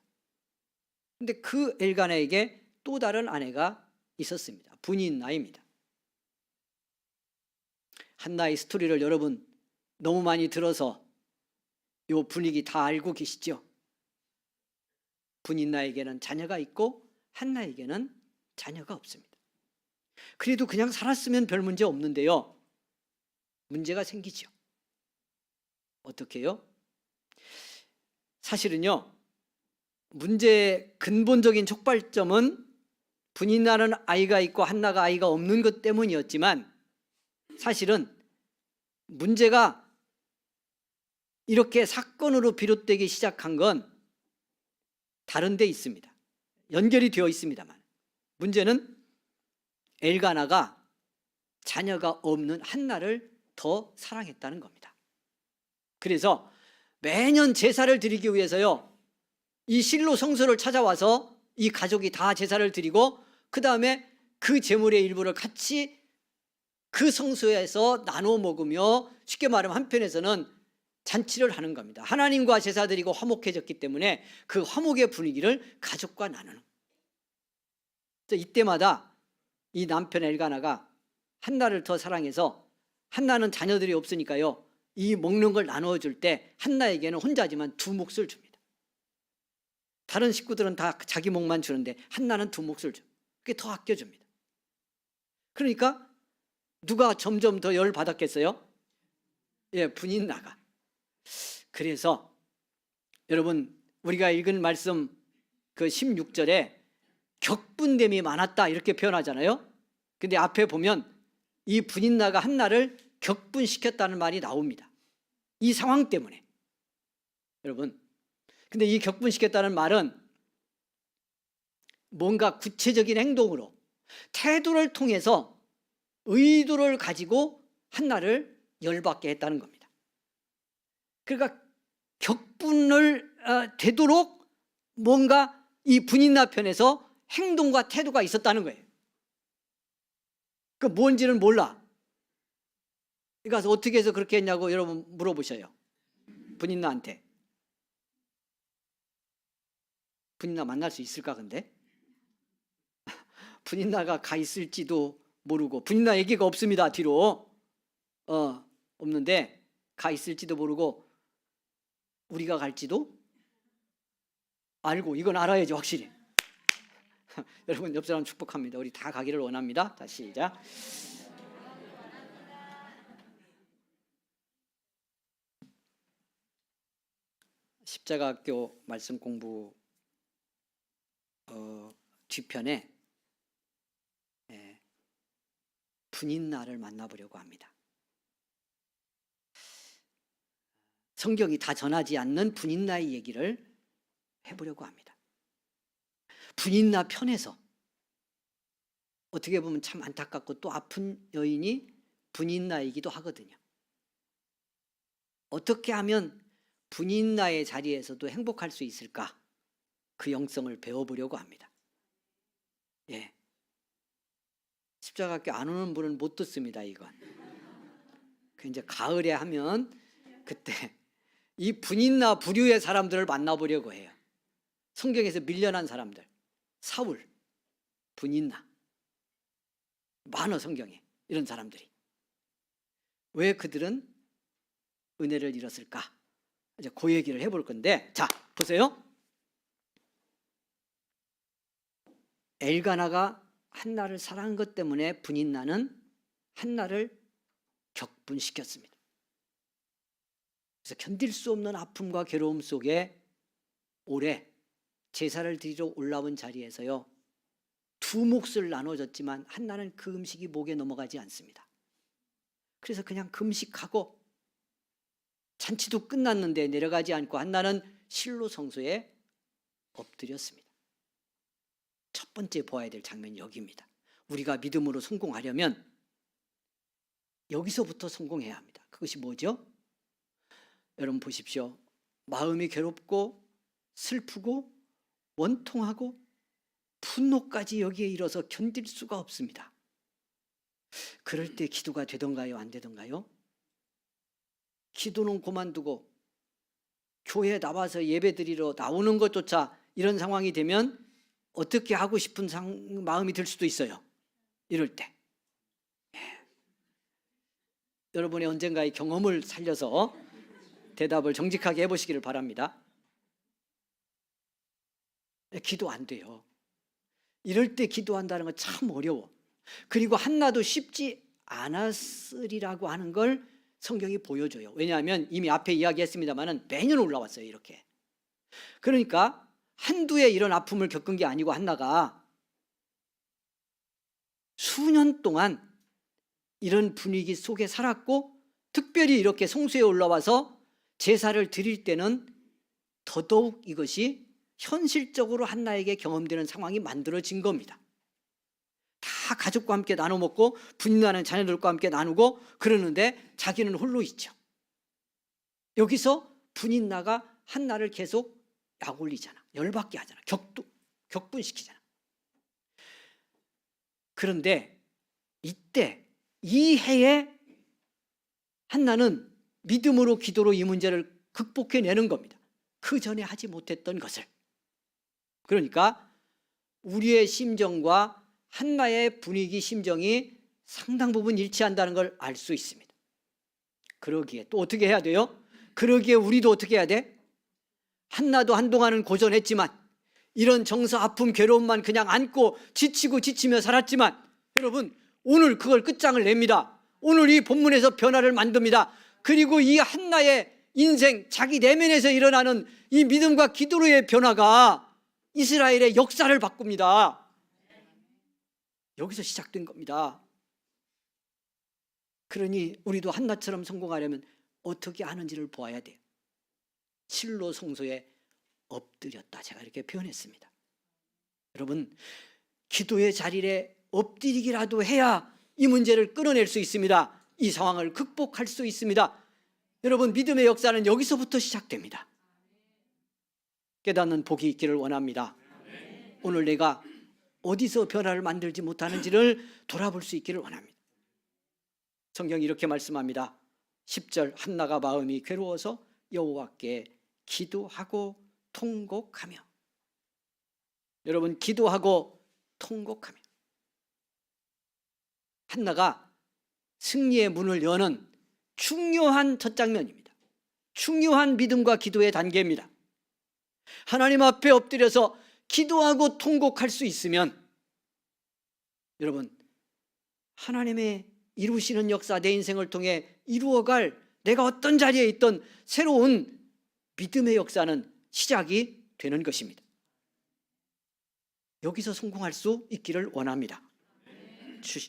그런데 그 엘가나에게 또 다른 아내가 있었습니다. 분인나입니다. 한나의 스토리를 여러분 너무 많이 들어서 이 분위기 다 알고 계시죠? 분인나에게는 자녀가 있고 한나에게는 자녀가 없습니다. 그래도 그냥 살았으면 별 문제 없는데요, 문제가 생기죠. 어떻게 해요? 사실은요, 문제의 근본적인 촉발점은 분인나는 아이가 있고 한나가 아이가 없는 것 때문이었지만, 사실은 문제가 이렇게 사건으로 비롯되기 시작한 건 다른 데 있습니다. 연결이 되어 있습니다만, 문제는 엘가나가 자녀가 없는 한나를 더 사랑했다는 겁니다. 그래서 매년 제사를 드리기 위해서요, 이 실로 성소를 찾아와서 이 가족이 다 제사를 드리고, 그 다음에 그 제물의 일부를 같이 그 성소에서 나눠 먹으며, 쉽게 말하면 한편에서는 잔치를 하는 겁니다. 하나님과 제사 드리고 화목해졌기 때문에 그 화목의 분위기를 가족과 나누는. 이때마다 이 남편 엘가나가 한나를 더 사랑해서, 한나는 자녀들이 없으니까요, 이 먹는 걸 나눠줄 때 한나에게는 혼자지만 2몫을 줍니다. 다른 식구들은 다 자기 몫만 주는데 한나는 2몫을 줍니다. 그게 더 아껴줍니다. 그러니까 누가 점점 더 열 받았겠어요? 분인나가. 그래서 여러분, 우리가 읽은 말씀 그 16절에 격분됨이 많았다 이렇게 표현하잖아요. 근데 앞에 보면 이 분인나가 한나를 격분시켰다는 말이 나옵니다. 이 상황 때문에. 여러분, 근데 이 격분시켰다는 말은 뭔가 구체적인 행동으로, 태도를 통해서 의도를 가지고 한나를 열받게 했다는 겁니다. 그러니까 격분을 되도록 뭔가 이 분인나 편에서 행동과 태도가 있었다는 거예요. 그 뭔지는 몰라. 그러니까 어떻게 해서 그렇게 했냐고 여러분 물어보셔요, 분인나한테. 분인나 만날 수 있을까 근데? 분인나가 가 있을지도 모르고, 분인나 얘기가 없습니다. 뒤로 없는데 가 있을지도 모르고 우리가 갈지도 알고, 이건 알아야지 확실히. 여러분 옆 사람 축복합니다. 우리 다 가기를 원합니다. 자, 시작. 십자가학교 말씀 공부 뒤편에 분인나를 만나보려고 합니다. 성경이 다 전하지 않는 분인나의 얘기를 해보려고 합니다. 분인나 편에서 어떻게 보면 참 안타깝고 또 아픈 여인이 분인나이기도 하거든요. 어떻게 하면 분인나의 자리에서도 행복할 수 있을까? 그 영성을 배워보려고 합니다. 예. 십자가학교 안 오는 분은 못 듣습니다. 이건. 그 이제 가을에 하면 그때 이 분인나 부류의 사람들을 만나보려고 해요. 성경에서 밀려난 사람들, 사울, 분인나, 많아 성경에 이런 사람들이. 왜 그들은 은혜를 잃었을까? 이제 그 얘기를 해볼 건데, 자 보세요. 엘가나가 한나를 사랑한 것 때문에 분인나는 한나를 격분시켰습니다. 그래서 견딜 수 없는 아픔과 괴로움 속에 올해 제사를 드리러 올라온 자리에서요, 두 몫을 나눠줬지만 한나는 그 음식이 목에 넘어가지 않습니다. 그래서 그냥 금식하고 잔치도 끝났는데 내려가지 않고 한나는 실로 성소에 엎드렸습니다. 첫 번째 보아야 될 장면이 여기입니다. 우리가 믿음으로 성공하려면 여기서부터 성공해야 합니다. 그것이 뭐죠? 여러분 보십시오. 마음이 괴롭고 슬프고 원통하고 분노까지 여기에 이뤄서 견딜 수가 없습니다. 그럴 때 기도가 되던가요? 안 되던가요? 기도는 그만두고 교회에 나와서 예배드리러 나오는 것조차 이런 상황이 되면 어떻게 하고 싶은 마음이 들 수도 있어요. 이럴 때. 여러분의 언젠가의 경험을 살려서 대답을 정직하게 해보시기를 바랍니다. 기도 안 돼요. 이럴 때 기도한다는 건 참 어려워. 그리고 한나도 쉽지 않았으리라고 하는 걸 성경이 보여줘요. 왜냐하면 이미 앞에 이야기했습니다마는 매년 올라왔어요. 이렇게. 그러니까 한두의 이런 아픔을 겪은 게 아니고 한나가 수년 동안 이런 분위기 속에 살았고, 특별히 이렇게 성소에 올라와서 제사를 드릴 때는 더더욱 이것이 현실적으로 한나에게 경험되는 상황이 만들어진 겁니다. 다 가족과 함께 나눠 먹고 분인나는 자녀들과 함께 나누고 그러는데 자기는 홀로 있죠. 여기서 분인나가 한나를 계속 약올리잖아. 열받게 하잖아. 격분시키잖아. 그런데 이때 이 해에 한나는 믿음으로 기도로 이 문제를 극복해내는 겁니다. 그 전에 하지 못했던 것을. 그러니까 우리의 심정과 한나의 분위기 심정이 상당 부분 일치한다는 걸 알 수 있습니다. 그러기에 또 어떻게 해야 돼요? 그러기에 우리도 어떻게 해야 돼? 한나도 한동안은 고전했지만 이런 정서, 아픔, 괴로움만 그냥 안고 지치고 지치며 살았지만 여러분 오늘 그걸 끝장을 냅니다. 오늘 이 본문에서 변화를 만듭니다. 그리고 이 한나의 인생, 자기 내면에서 일어나는 이 믿음과 기도로의 변화가 이스라엘의 역사를 바꿉니다. 여기서 시작된 겁니다. 그러니 우리도 한나처럼 성공하려면 어떻게 하는지를 보아야 돼요. 실로 성소에 엎드렸다. 제가 이렇게 표현했습니다. 여러분, 기도의 자리에 엎드리기라도 해야 이 문제를 끊어낼 수 있습니다. 이 상황을 극복할 수 있습니다. 여러분, 믿음의 역사는 여기서부터 시작됩니다. 깨닫는 복이 있기를 원합니다. 오늘 내가 어디서 변화를 만들지 못하는지를 돌아볼 수 있기를 원합니다. 성경이 이렇게 말씀합니다. 10절 한나가 마음이 괴로워서 여호와께 기도하고 통곡하며. 여러분, 기도하고 통곡하며 한나가 승리의 문을 여는 중요한 첫 장면입니다. 중요한 믿음과 기도의 단계입니다. 하나님 앞에 엎드려서 기도하고 통곡할 수 있으면 여러분, 하나님의 이루시는 역사, 내 인생을 통해 이루어갈 내가 어떤 자리에 있던 새로운 믿음의 역사는 시작이 되는 것입니다. 여기서 성공할 수 있기를 원합니다.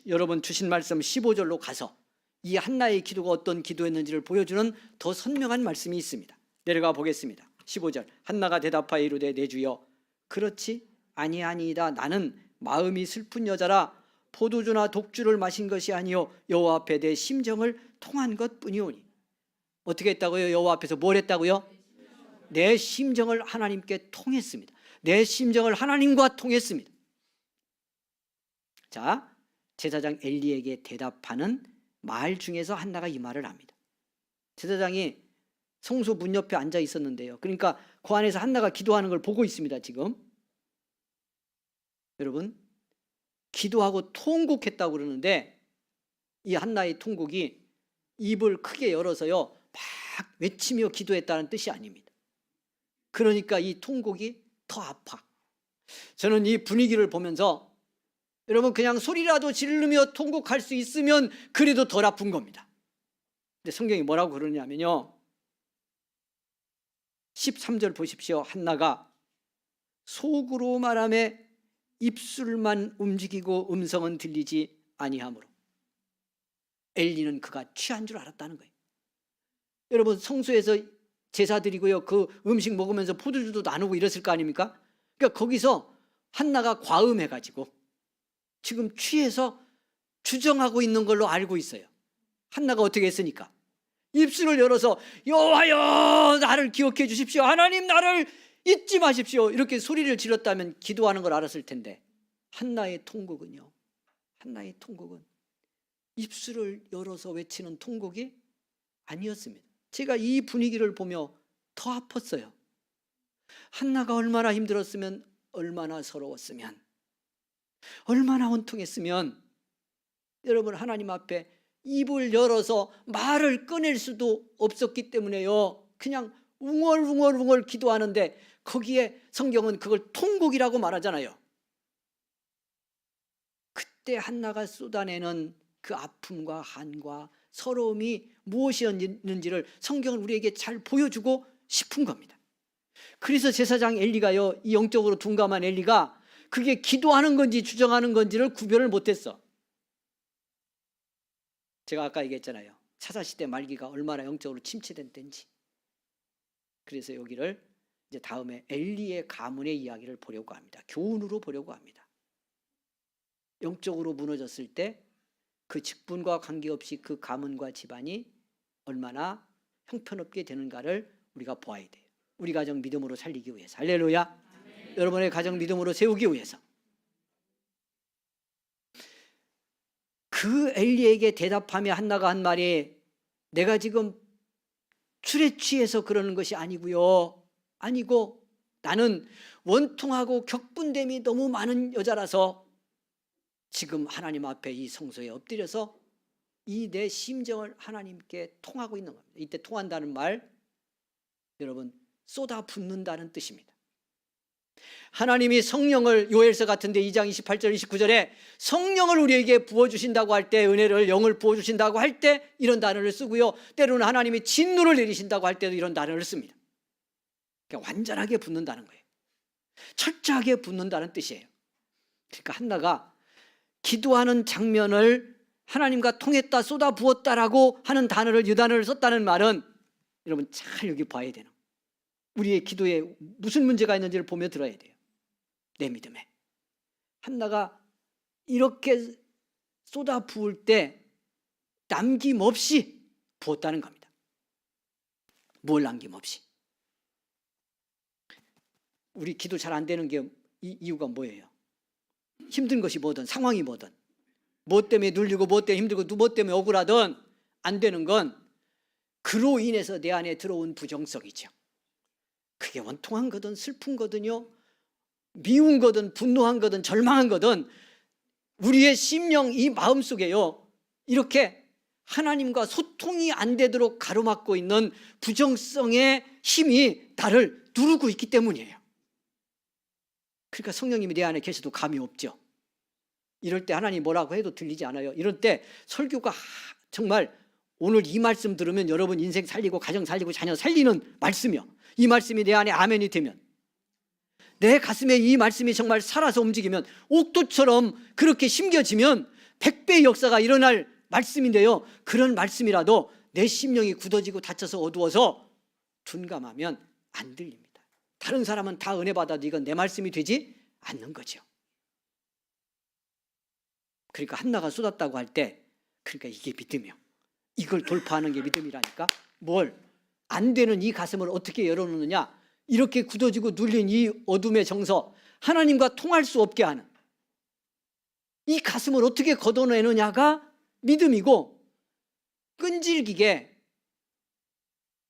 여러분 주신 말씀 15절로 가서 이 한나의 기도가 어떤 기도였는지를 보여주는 더 선명한 말씀이 있습니다. 내려가 보겠습니다. 15절, 한나가 대답하여 이르되 내 주여 그렇지 아니하니이다. 나는 마음이 슬픈 여자라 포도주나 독주를 마신 것이 아니요 여호와 앞에 내 심정을 통한 것뿐이오니. 어떻게 했다고요? 여호와 앞에서 뭘 했다고요? 내 심정을 하나님께 통했습니다. 내 심정을 하나님과 통했습니다. 자, 제사장 엘리에게 대답하는 말 중에서 한나가 이 말을 합니다. 제사장이 성소 문 옆에 앉아 있었는데요. 그러니까 그 안에서 한나가 기도하는 걸 보고 있습니다. 지금 여러분, 기도하고 통곡했다고 그러는데 이 한나의 통곡이 입을 크게 열어서요 막 외치며 기도했다는 뜻이 아닙니다. 그러니까 이 통곡이 더 아파. 저는 이 분위기를 보면서 여러분, 그냥 소리라도 지르며 통곡할 수 있으면 그래도 덜 아픈 겁니다. 근데 성경이 뭐라고 그러냐면요, 13절 보십시오. 한나가 속으로 말하며 입술만 움직이고 음성은 들리지 아니하므로. 엘리는 그가 취한 줄 알았다는 거예요. 여러분, 성소에서 제사 드리고요, 그 음식 먹으면서 포도주도 나누고 이랬을 거 아닙니까? 그러니까 거기서 한나가 과음해가지고 지금 취해서 주정하고 있는 걸로 알고 있어요. 한나가 어떻게 했으니까? 입술을 열어서 여호와여 나를 기억해 주십시오, 하나님 나를 잊지 마십시오, 이렇게 소리를 질렀다면 기도하는 걸 알았을 텐데 한나의 통곡은요, 한나의 통곡은 입술을 열어서 외치는 통곡이 아니었습니다. 제가 이 분위기를 보며 더 아팠어요. 한나가 얼마나 힘들었으면, 얼마나 서러웠으면, 얼마나 원통했으면 여러분, 하나님 앞에 입을 열어서 말을 꺼낼 수도 없었기 때문에요 그냥 웅얼웅얼 기도하는데 거기에 성경은 그걸 통곡이라고 말하잖아요. 그때 한나가 쏟아내는 그 아픔과 한과 서러움이 무엇이었는지를 성경은 우리에게 잘 보여주고 싶은 겁니다. 그래서 제사장 엘리가요, 이 영적으로 둔감한 엘리가 그게 기도하는 건지 주정하는 건지를 구별을 못했어. 제가 아까 얘기했잖아요, 차사시대 말기가 얼마나 영적으로 침체된 때인지. 그래서 여기를 이제 다음에 엘리의 가문의 이야기를 보려고 합니다. 교훈으로 보려고 합니다. 영적으로 무너졌을 때 그 직분과 관계없이 그 가문과 집안이 얼마나 형편없게 되는가를 우리가 보아야 돼요. 우리 가정 믿음으로 살리기 위해서. 할렐루야. 아멘. 여러분의 가정 믿음으로 세우기 위해서. 그 엘리에게 대답하며 한나가 한 말이 내가 지금 술에 취해서 그러는 것이 아니고요, 아니고 나는 원통하고 격분됨이 너무 많은 여자라서 지금 하나님 앞에 이 성소에 엎드려서 이 내 심정을 하나님께 통하고 있는 겁니다. 이때 통한다는 말 여러분, 쏟아붓는다는 뜻입니다. 하나님이 성령을, 요엘서 같은데 2장 28절 29절에 성령을 우리에게 부어주신다고 할 때, 은혜를, 영을 부어주신다고 할 때 이런 단어를 쓰고요, 때로는 하나님이 진노를 내리신다고 할 때도 이런 단어를 씁니다. 그러니까 완전하게 붓는다는 거예요. 철저하게 붓는다는 뜻이에요. 그러니까 한나가 기도하는 장면을 하나님과 통했다, 쏟아 부었다라고 하는 단어를, 이 단어를 썼다는 말은 여러분 잘 여기 봐야 되는, 우리의 기도에 무슨 문제가 있는지를 보며 들어야 돼요. 내 믿음에 한나가 이렇게 쏟아 부을 때 남김없이 부었다는 겁니다. 뭘 남김없이? 우리 기도 잘 안 되는 게 이유가 뭐예요? 힘든 것이 뭐든, 상황이 뭐든, 뭐 때문에 눌리고 뭐 때문에 힘들고 뭐 때문에 억울하든 안 되는 건 그로 인해서 내 안에 들어온 부정성이죠. 그게 원통한 거든 슬픈 거든요, 미운 거든 분노한 거든 절망한 거든 우리의 심령 이 마음속에요, 이렇게 하나님과 소통이 안 되도록 가로막고 있는 부정성의 힘이 나를 누르고 있기 때문이에요. 그러니까 성령님이 내 안에 계셔도 감이 없죠. 이럴 때 하나님 뭐라고 해도 들리지 않아요. 이럴 때 설교가 정말 오늘 이 말씀 들으면 여러분 인생 살리고 가정 살리고 자녀 살리는 말씀이요, 이 말씀이 내 안에 아멘이 되면, 내 가슴에 이 말씀이 정말 살아서 움직이면, 옥도처럼 그렇게 심겨지면 100배의 역사가 일어날 말씀인데요, 그런 말씀이라도 내 심령이 굳어지고 닫혀서 어두워서 둔감하면 안 들립니다. 다른 사람은 다 은혜 받아도 이건 내 말씀이 되지 않는 거죠. 그러니까 한나가 쏟았다고 할 때, 그러니까 이게 믿음이요, 이걸 돌파하는 게 믿음이라니까. 뭘 안 되는 이 가슴을 어떻게 열어놓느냐, 이렇게 굳어지고 눌린 이 어둠의 정서, 하나님과 통할 수 없게 하는 이 가슴을 어떻게 걷어내느냐가 믿음이고, 끈질기게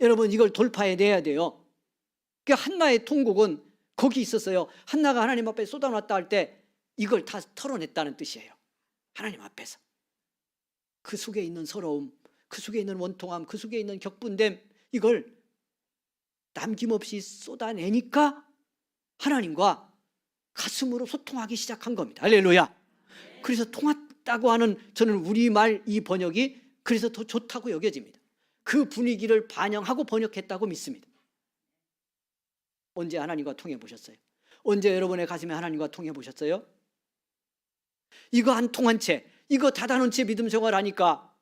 여러분 이걸 돌파해내야 돼요. 그 한나의 통곡은 거기 있었어요. 한나가 하나님 앞에 쏟아놨다 할 때 이걸 다 털어냈다는 뜻이에요. 하나님 앞에서 그 속에 있는 서러움, 그 속에 있는 원통함, 그 속에 있는 격분됨, 이걸 남김없이 쏟아내니까 하나님과 가슴으로 소통하기 시작한 겁니다. 할렐루야. 그래서 통했다고 하는, 저는 우리말 이 번역이 그래서 더 좋다고 여겨집니다. 그 분위기를 반영하고 번역했다고 믿습니다. 언제 하나님과 통해 보셨어요? 언제 여러분의 가슴에 하나님과 통해 보셨어요? 이거 안 통한 채, 이거 닫아놓은 채 믿음 생활하니까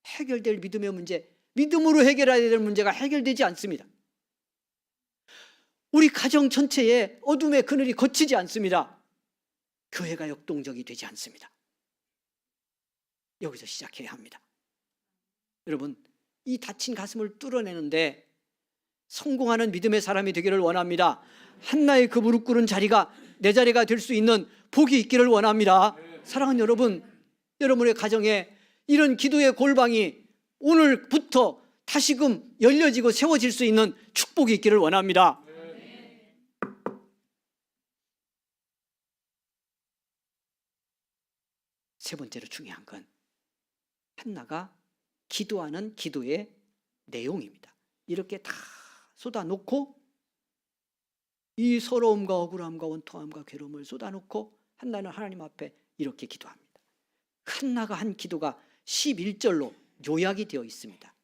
해결될 믿음의 문제, 믿음으로 해결해야 될 문제가 해결되지 않습니다. 우리 가정 전체에 어둠의 그늘이 걷히지 않습니다. 교회가 역동적이 되지 않습니다. 여기서 시작해야 합니다. 여러분, 이 닫힌 가슴을 뚫어내는데 성공하는 믿음의 사람이 되기를 원합니다. 한나의 그 무릎 꿇은 자리가 내 자리가 될 수 있는 복이 있기를 원합니다. 사랑하는 여러분, 여러분의 가정에 이런 기도의 골방이 오늘부터 다시금 열려지고 세워질 수 있는 축복이 있기를 원합니다. 세 번째로 중요한 건 한나가 기도하는 기도의 내용입니다. 이렇게 다 쏟아놓고, 이 서러움과 억울함과 원통함과 괴로움을 쏟아놓고 한나는 하나님 앞에 이렇게 기도합니다. 한나가 한 기도가 11절로 요약이 되어 있습니다.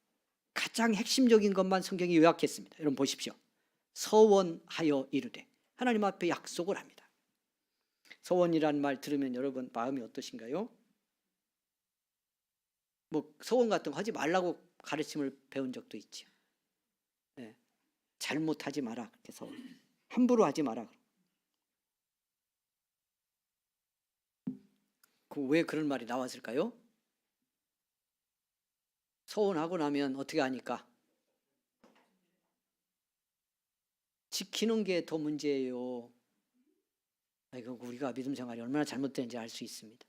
가장 핵심적인 것만 성경이 요약했습니다. 여러분 보십시오. 서원하여 이르되, 하나님 앞에 약속을 합니다. 서원이라는 말 들으면 여러분 마음이 어떠신가요? 뭐 서원 같은 거 하지 말라고 가르침을 배운 적도 있죠. 네. 잘못하지 마라. 그래서 함부로 하지 마라. 왜 그런 말이 나왔을까요? 서원하고 나면 어떻게 하니까? 지키는 게 더 문제예요. 이거 우리가 믿음 생활이 얼마나 잘못된지 알 수 있습니다.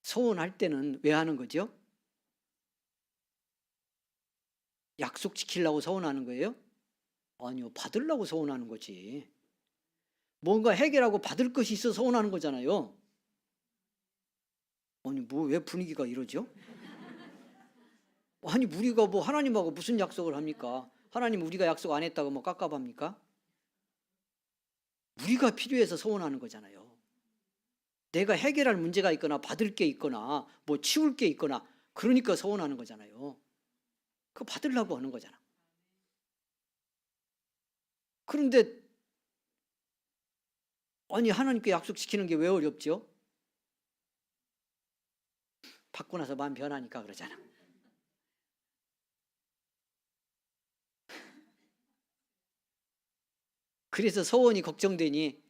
서원할 때는 왜 하는 거죠? 약속 지키려고 서원하는 거예요? 아니요, 받으려고 서원하는 거지. 뭔가 해결하고 받을 것이 있어서 서원하는 거잖아요. 아니 왜 분위기가 이러죠? 아니 우리가 뭐 하나님하고 무슨 약속을 합니까? 하나님 우리가 약속 안 했다고 뭐 깝깝합니까? 우리가 필요해서 서원하는 거잖아요. 내가 해결할 문제가 있거나 받을 게 있거나 뭐 치울 게 있거나 그러니까 서원하는 거잖아요. 그거 받으려고 하는 거잖아. 그런데 아니 하나님께 약속 지키는 게 왜 어렵죠? 받고 나서 마음 변하니까 그러잖아. 그래서 서원이 걱정되니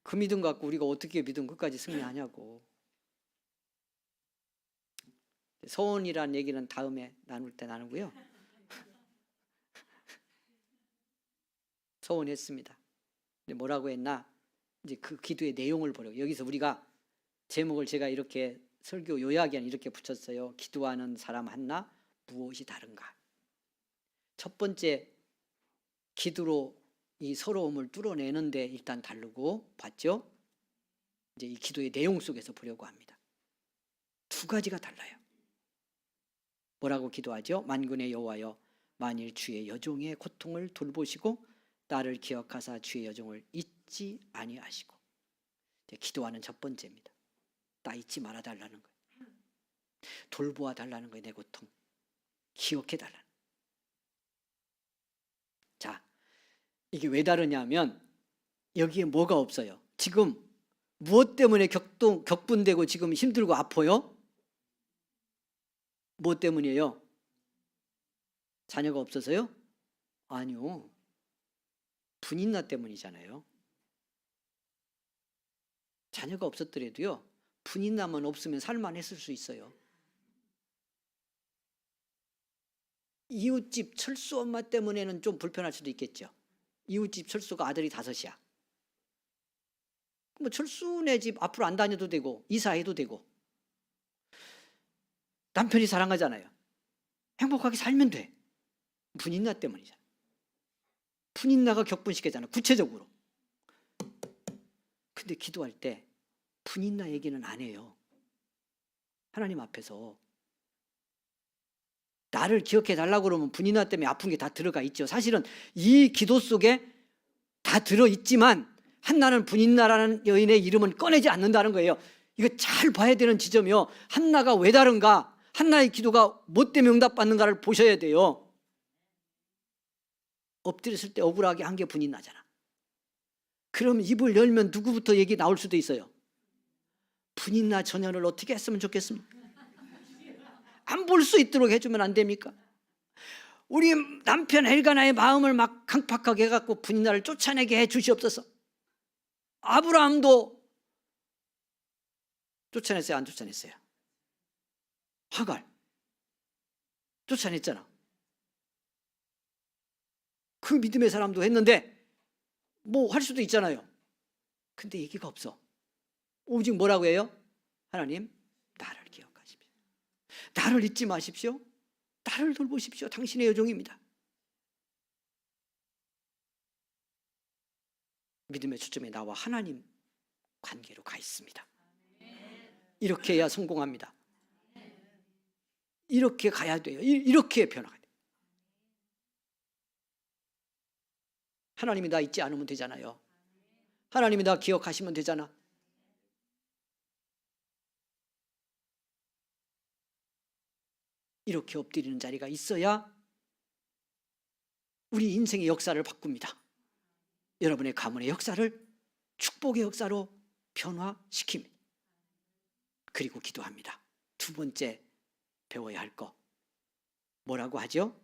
그 믿음 갖고 우리가 어떻게 믿음 끝까지 승리하냐고. 서원이란 얘기는 다음에 나눌 때 나누고요. 서원했습니다. 근데 뭐라고 했나? 이제 그 기도의 내용을 보려고. 여기서 우리가 제목을 제가 이렇게 설교 요약에 이렇게 붙였어요. 기도하는 사람 한나 무엇이 다른가? 첫 번째, 기도로 이 서러움을 뚫어내는데 일단 다르고 봤죠? 이제 이 기도의 내용 속에서 보려고 합니다. 두 가지가 달라요. 뭐라고 기도하죠? 만군의 여호와여, 만일 주의 여종의 고통을 돌보시고 나를 기억하사 주의 여종을 잊지 아니하시고. 기도하는 첫 번째입니다. 나 잊지 말아 달라는 거예요. 돌보아 달라는 거예요. 내 고통 기억해 달라는. 자, 이게 왜 다르냐면 여기에 뭐가 없어요. 지금 무엇 때문에 격분되고 지금 힘들고 아파요? 무엇 때문이에요? 자녀가 없어서요? 아니요. 분인나 때문이잖아요. 자녀가 없었더라도요, 분인나만 없으면 살만했을 수 있어요. 이웃집 철수 엄마 때문에는 좀 불편할 수도 있겠죠. 이웃집 철수가 아들이 5이야. 뭐 철수네 집 앞으로 안 다녀도 되고 이사해도 되고, 남편이 사랑하잖아요. 행복하게 살면 돼. 분인나 때문이잖아. 분인나가 격분시키잖아, 구체적으로. 근데 기도할 때 분인나 얘기는 안 해요. 하나님 앞에서 나를 기억해 달라고 그러면 분인나 때문에 아픈 게 다 들어가 있죠. 사실은 이 기도 속에 다 들어있지만 한나는 분인나라는 여인의 이름은 꺼내지 않는다는 거예요. 이거 잘 봐야 되는 지점이요. 한나가 왜 다른가? 한나의 기도가 뭐 때문에 응답받는가를 보셔야 돼요. 엎드렸을 때 억울하게 한 게 분인나잖아. 그럼 입을 열면 누구부터 얘기 나올 수도 있어요. 분인나 전혀를 어떻게 했으면 좋겠습니까? 안 볼 수 있도록 해주면 안 됩니까? 우리 남편 엘가나의 마음을 막 강팍하게 해갖고 분인나를 쫓아내게 해 주시옵소서. 아브라함도 쫓아냈어요, 안 쫓아냈어요? 하갈 쫓아냈잖아. 그 믿음의 사람도 했는데 뭐 할 수도 있잖아요. 근데 얘기가 없어. 오직 뭐라고 해요? 하나님, 나를 기억하십시오. 나를 잊지 마십시오. 나를 돌보십시오. 당신의 여종입니다. 믿음의 초점이 나와 하나님 관계로 가 있습니다. 이렇게 해야 성공합니다. 이렇게 가야 돼요. 이렇게 변화가 돼요. 하나님이 나 잊지 않으면 되잖아요. 하나님이 나 기억하시면 되잖아. 이렇게 엎드리는 자리가 있어야 우리 인생의 역사를 바꿉니다. 여러분의 가문의 역사를 축복의 역사로 변화시킵니다. 그리고 기도합니다. 두 번째 배워야 할 거 뭐라고 하죠?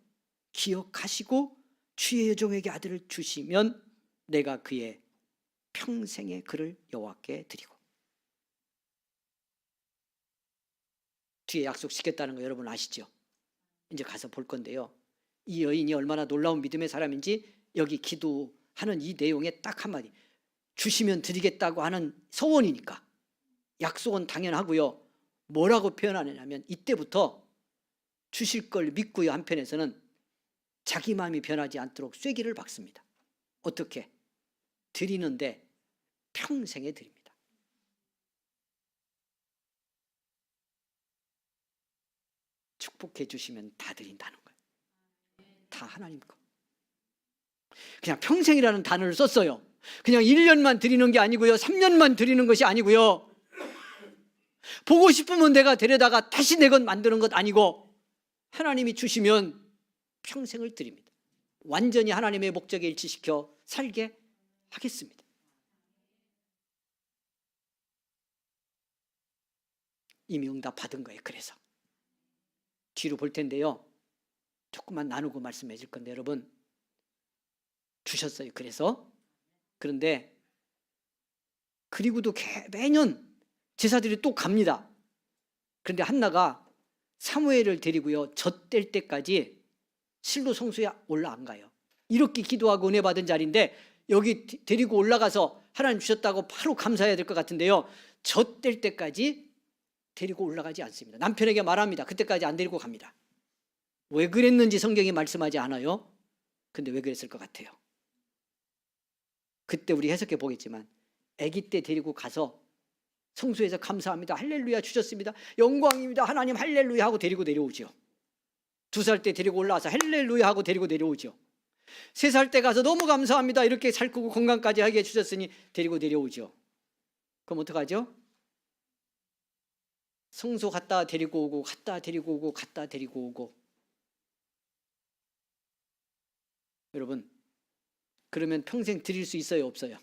기억하시고 주의 여종에게 아들을 주시면 내가 그의 평생의 그를 여호와께 드리고. 뒤에 약속시켰다는 거 여러분 아시죠? 이제 가서 볼 건데요. 이 여인이 얼마나 놀라운 믿음의 사람인지 여기 기도하는 이 내용에 딱 한마디, 주시면 드리겠다고 하는 서원이니까 약속은 당연하고요. 뭐라고 표현하느냐면 이때부터 주실 걸 믿고요. 한편에서는 자기 마음이 변하지 않도록 쐐기를 박습니다. 어떻게? 드리는데 평생에 드립니다. 축복해 주시면 다 드린다는 거예요. 다 하나님 거. 그냥 평생이라는 단어를 썼어요. 그냥 1년만 드리는 게 아니고요. 3년만 드리는 것이 아니고요. 보고 싶으면 내가 데려다가 다시 내 것 만드는 것 아니고 하나님이 주시면 평생을 드립니다. 완전히 하나님의 목적에 일치시켜 살게 하겠습니다. 이미 응답 받은 거예요. 그래서 뒤로 볼 텐데요. 조금만 나누고 말씀해 줄 건데 여러분 주셨어요. 그런데 그리고도 매년 제사들이 또 갑니다. 그런데 한나가 사무엘을 데리고요. 젖될 때까지 실로 성소에 올라 안 가요. 이렇게 기도하고 은혜 받은 자리인데 여기 데리고 올라가서 하나님 주셨다고 바로 감사해야 될 것 같은데요. 젖될 때까지 데리고 올라가지 않습니다. 남편에게 말합니다. 그때까지 안 데리고 갑니다. 왜 그랬는지 성경이 말씀하지 않아요. 근데 왜 그랬을 것 같아요? 그때 우리 해석해 보겠지만 아기 때 데리고 가서 성소에서 감사합니다, 할렐루야 주셨습니다, 영광입니다 하나님 할렐루야 하고 데리고 내려오죠. 2살 때 데리고 올라와서 할렐루야 하고 데리고 내려오죠. 3살 때 가서 너무 감사합니다 이렇게 살 크고 건강까지 하게 해주셨으니 데리고 내려오죠. 그럼 어떡하죠? 성소 갔다 데리고 오고 갔다 데리고 오고 갔다 데리고 오고. 여러분, 그러면 평생 드릴 수 있어요 없어요?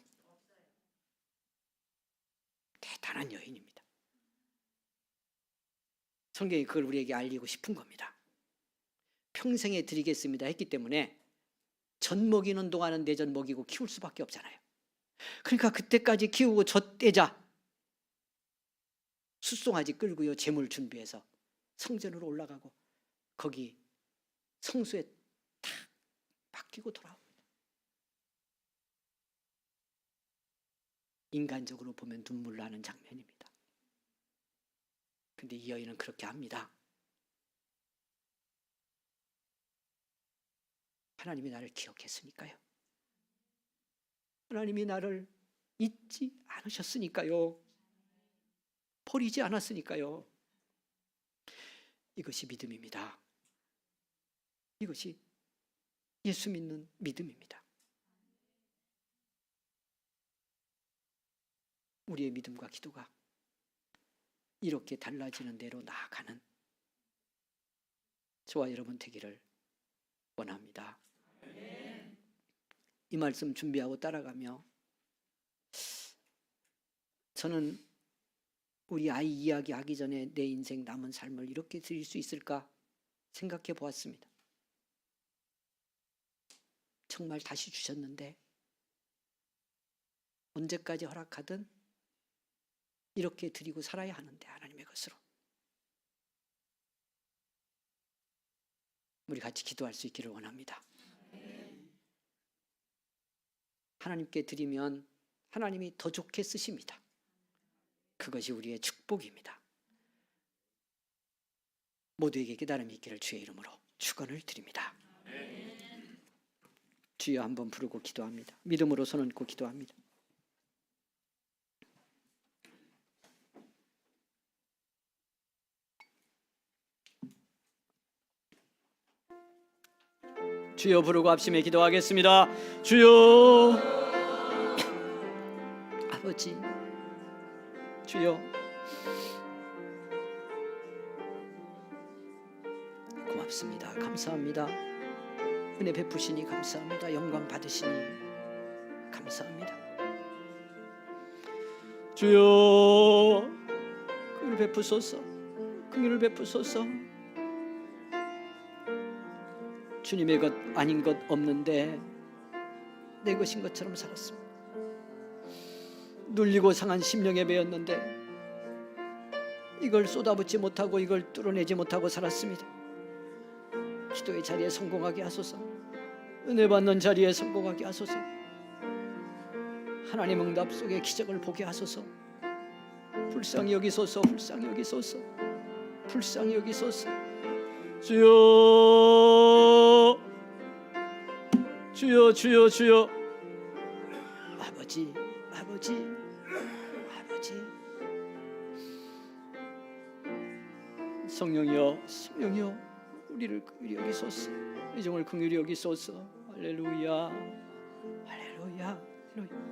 대단한 여인입니다. 성경이 그걸 우리에게 알리고 싶은 겁니다. 평생에 드리겠습니다 했기 때문에 젖 먹이는 동안은 내 젖 먹이고 키울 수밖에 없잖아요. 그러니까 그때까지 키우고 젖 떼자. 숫송아지 끌고요, 제물 준비해서 성전으로 올라가고 거기 성소에 탁 맡기고 돌아옵니다. 인간적으로 보면 눈물 나는 장면입니다. 근데 이 여인은 그렇게 합니다. 하나님이 나를 기억했으니까요. 하나님이 나를 잊지 않으셨으니까요. 버리지 않았으니까요. 이것이 믿음입니다. 이것이 예수 믿는 믿음입니다. 우리의 믿음과 기도가 이렇게 달라지는 대로 나아가는 저와 여러분 되기를 원합니다. 이 말씀 준비하고 따라가며 저는 우리 아이 이야기하기 전에 내 인생 남은 삶을 이렇게 드릴 수 있을까 생각해 보았습니다. 정말 다시 주셨는데 언제까지 허락하든 이렇게 드리고 살아야 하는데 하나님의 것으로 우리 같이 기도할 수 있기를 원합니다. 하나님께 드리면 하나님이 더 좋게 쓰십니다. 그것이 우리의 축복입니다. 모두에게 깨달음이 있기를 주의 이름으로 축원을 드립니다. 주여 한번 부르고 기도합니다. 믿음으로 손 얹고 기도합니다. 주여 부르고 합심에 기도하겠습니다. 주여 아버지, 주여 고맙습니다. 감사합니다. 은혜 베푸시니 감사합니다. 영광 받으시니 감사합니다. 주여 긍휼을 베푸소서, 긍휼을 베푸소서. 주님의 것 아닌 것 없는데 내 것인 것처럼 살았습니다. 눌리고 상한 심령에 매였는데 이걸 쏟아붓지 못하고 이걸 뚫어내지 못하고 살았습니다. 기도의 자리에 성공하게 하소서. 은혜 받는 자리에 성공하게 하소서. 하나님 응답 속에 기적을 보게 하소서. 불쌍히 여기소서, 불쌍히 여기소서, 불쌍히 여기소서. 주여, 주여, 주여, 주여. 아버지, 아버지, 아버지. 성령이여, 성령이여, 우리를 긍휼히 여기소서. 이 종을 긍휼히 여기소서. 할렐루야, 할렐루야, 할렐루야.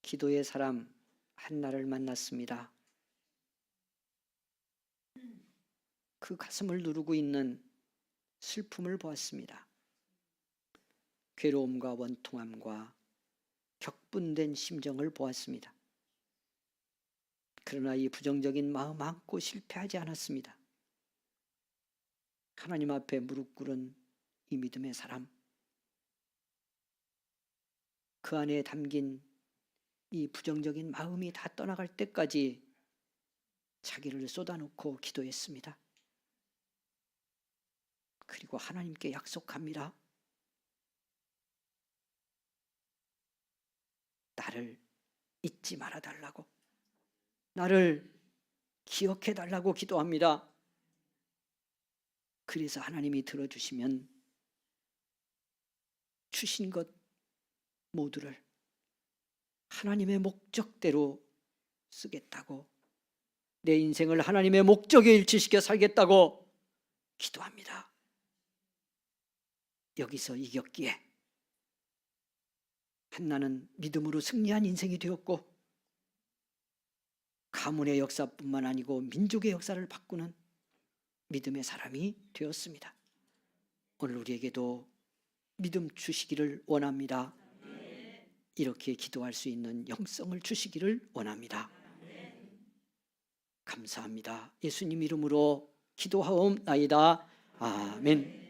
기도의 사람 한나를 만났습니다. 그 가슴을 누르고 있는 슬픔을 보았습니다. 괴로움과 원통함과 격분된 심정을 보았습니다. 그러나 이 부정적인 마음 안고 실패하지 않았습니다. 하나님 앞에 무릎 꿇은 이 믿음의 사람, 그 안에 담긴 이 부정적인 마음이 다 떠나갈 때까지 자기를 쏟아놓고 기도했습니다. 그리고 하나님께 약속합니다. 나를 잊지 말아달라고, 나를 기억해 달라고 기도합니다. 그래서 하나님이 들어주시면 주신 것 모두를 하나님의 목적대로 쓰겠다고, 내 인생을 하나님의 목적에 일치시켜 살겠다고 기도합니다. 여기서 이겼기에 한나는 믿음으로 승리한 인생이 되었고, 가문의 역사뿐만 아니고 민족의 역사를 바꾸는 믿음의 사람이 되었습니다. 오늘 우리에게도 믿음 주시기를 원합니다. 이렇게 기도할 수 있는 영성을 주시기를 원합니다. 감사합니다. 예수님 이름으로 기도하옵나이다. 아멘.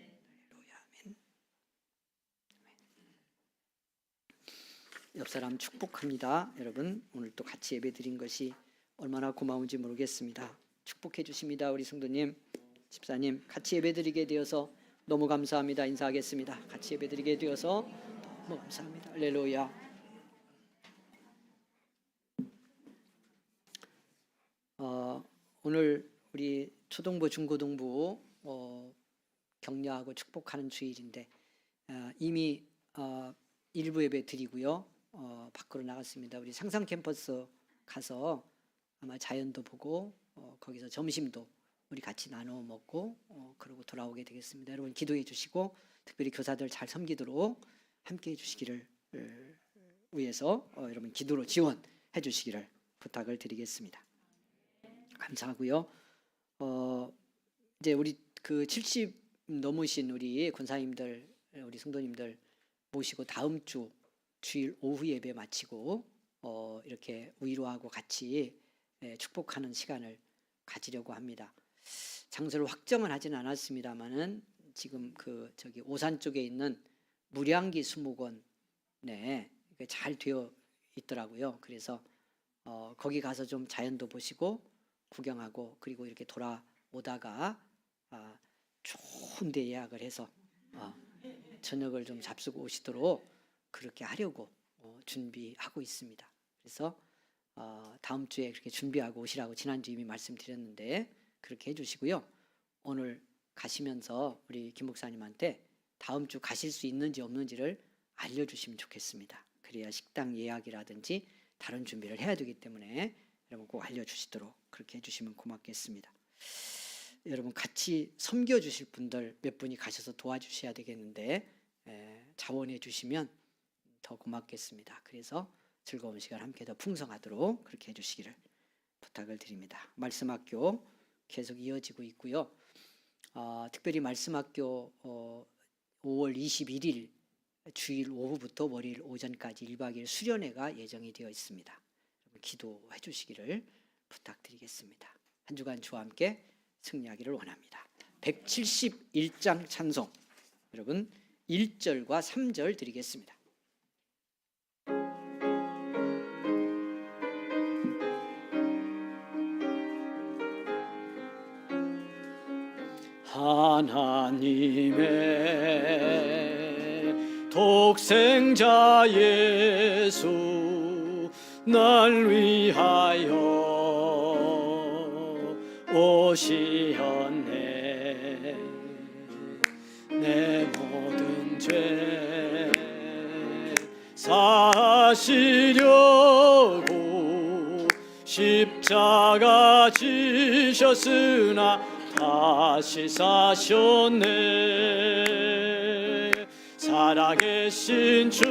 옆 사람 축복합니다. 여러분, 오늘 또 같이 예배 드린 것이 얼마나 고마운지 모르겠습니다. 축복해 주십니다. 우리 성도님, 집사님, 같이 예배 드리게 되어서 너무 감사합니다. 인사하겠습니다. 같이 예배 드리게 되어서 너무 감사합니다. 할렐루야. 오늘 우리 초등부, 중고등부 격려하고 축복하는 주일인데 이미 일부 예배 드리고요. 밖으로 나갔습니다. 우리 상상 캠퍼스 가서 아마 자연도 보고 거기서 점심도 우리 같이 나눠 먹고 그러고 돌아오게 되겠습니다. 여러분 기도해 주시고 특별히 교사들 잘 섬기도록 함께 해 주시기를 위해서 여러분 기도로 지원해 주시기를 부탁을 드리겠습니다. 감사하고요. 이제 우리 그 70 넘으신 우리 권사님들, 우리 성도님들 모시고 다음 주 주일 오후 예배 마치고 이렇게 위로하고 같이 축복하는 시간을 가지려고 합니다. 장소를 확정은 하지는 않았습니다만은 지금 그 저기 오산 쪽에 있는 무량기 수목원에 잘 되어 있더라고요. 그래서 거기 가서 좀 자연도 보시고 구경하고 그리고 이렇게 돌아오다가 좋은 데 예약을 해서 저녁을 좀 잡수고 오시도록 그렇게 하려고 준비하고 있습니다. 그래서 다음 주에 그렇게 준비하고 오시라고 지난주 이미 말씀드렸는데 그렇게 해주시고요. 오늘 가시면서 우리 김 목사님한테 다음 주 가실 수 있는지 없는지를 알려주시면 좋겠습니다. 그래야 식당 예약이라든지 다른 준비를 해야 되기 때문에 여러분 꼭 알려주시도록 그렇게 해주시면 고맙겠습니다. 여러분 같이 섬겨주실 분들 몇 분이 가셔서 도와주셔야 되겠는데 자원해 주시면 더 고맙겠습니다. 그래서 즐거운 시간 함께 더 풍성하도록 그렇게 해주시기를 부탁을 드립니다. 말씀학교 계속 이어지고 있고요. 특별히 말씀학교 5월 21일 주일 오후부터 월요일 오전까지 1박 2일 수련회가 예정이 되어 있습니다. 기도해 주시기를 부탁드리겠습니다. 한 주간 주와 함께 승리하기를 원합니다. 171장 찬송 여러분 1절과 3절 드리겠습니다. 하나님의 독생자 예수 날 위하여 오시었네. 내 모든 죄 사시려고 십자가 지셨으나 다시 사셨네. 살아계신 주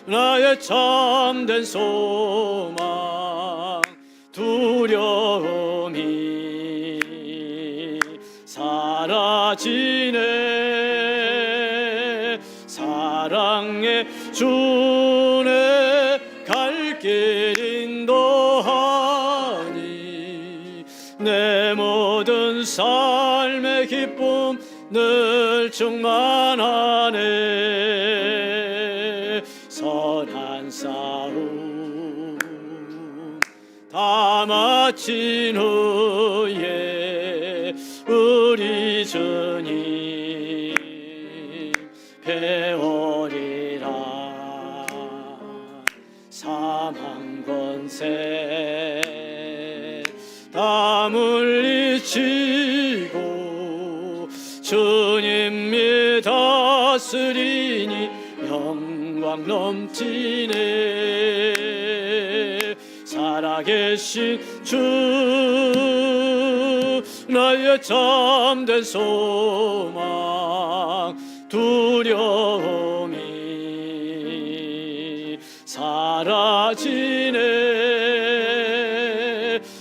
나의 참된 소망 두려움이 사라지네. 사랑의 주내 갈 길 인도하니 내 모든 삶의 기쁨 늘 충만하네. 선한 싸움 다 마친 후에 우리 주님 배우리라. 사망 권세 다 물리치고 주님이 다스리니 영광 넘치네. 살아계신 주 나의 참된 소망 두려움이 사라지네.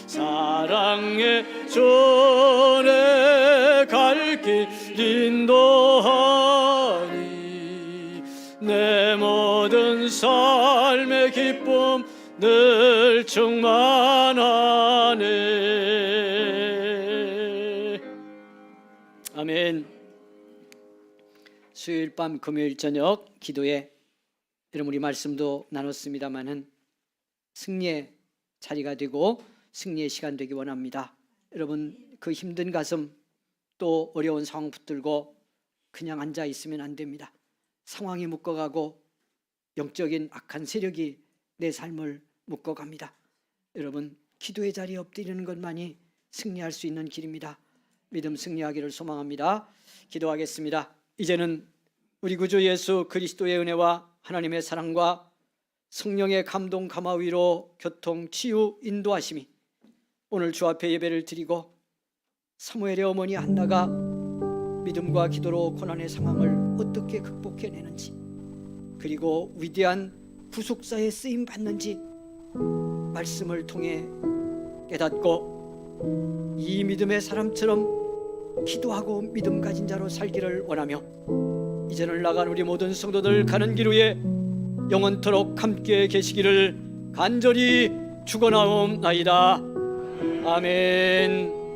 사랑의 전에 갈 길 인도하니 내 모든 삶의 기쁨 늘 충만하네. 아멘. 수요일 밤 금요일 저녁 기도에 여러분 우리 말씀도 나눴습니다마는 승리의 자리가 되고 승리의 시간 되기 원합니다. 여러분 그 힘든 가슴 또 어려운 상황 붙들고 그냥 앉아 있으면 안 됩니다. 상황이 묶어가고 영적인 악한 세력이 내 삶을 묶어갑니다. 여러분 기도의 자리에 엎드리는 것만이 승리할 수 있는 길입니다. 믿음 승리하기를 소망합니다. 기도하겠습니다. 이제는 우리 구주 예수 그리스도의 은혜와 하나님의 사랑과 성령의 감동 감화 위로 교통 치유 인도하심이 오늘 주 앞에 예배를 드리고 사무엘의 어머니 한나가 믿음과 기도로 고난의 상황을 어떻게 극복해내는지 그리고 위대한 구속사에 쓰임 받는지 말씀을 통해 깨닫고 이 믿음의 사람처럼 기도하고 믿음 가진 자로 살기를 원하며 이제는 나간 우리 모든 성도들 가는 길 위에 영원토록 함께 계시기를 간절히 축원하옵나이다. 아멘.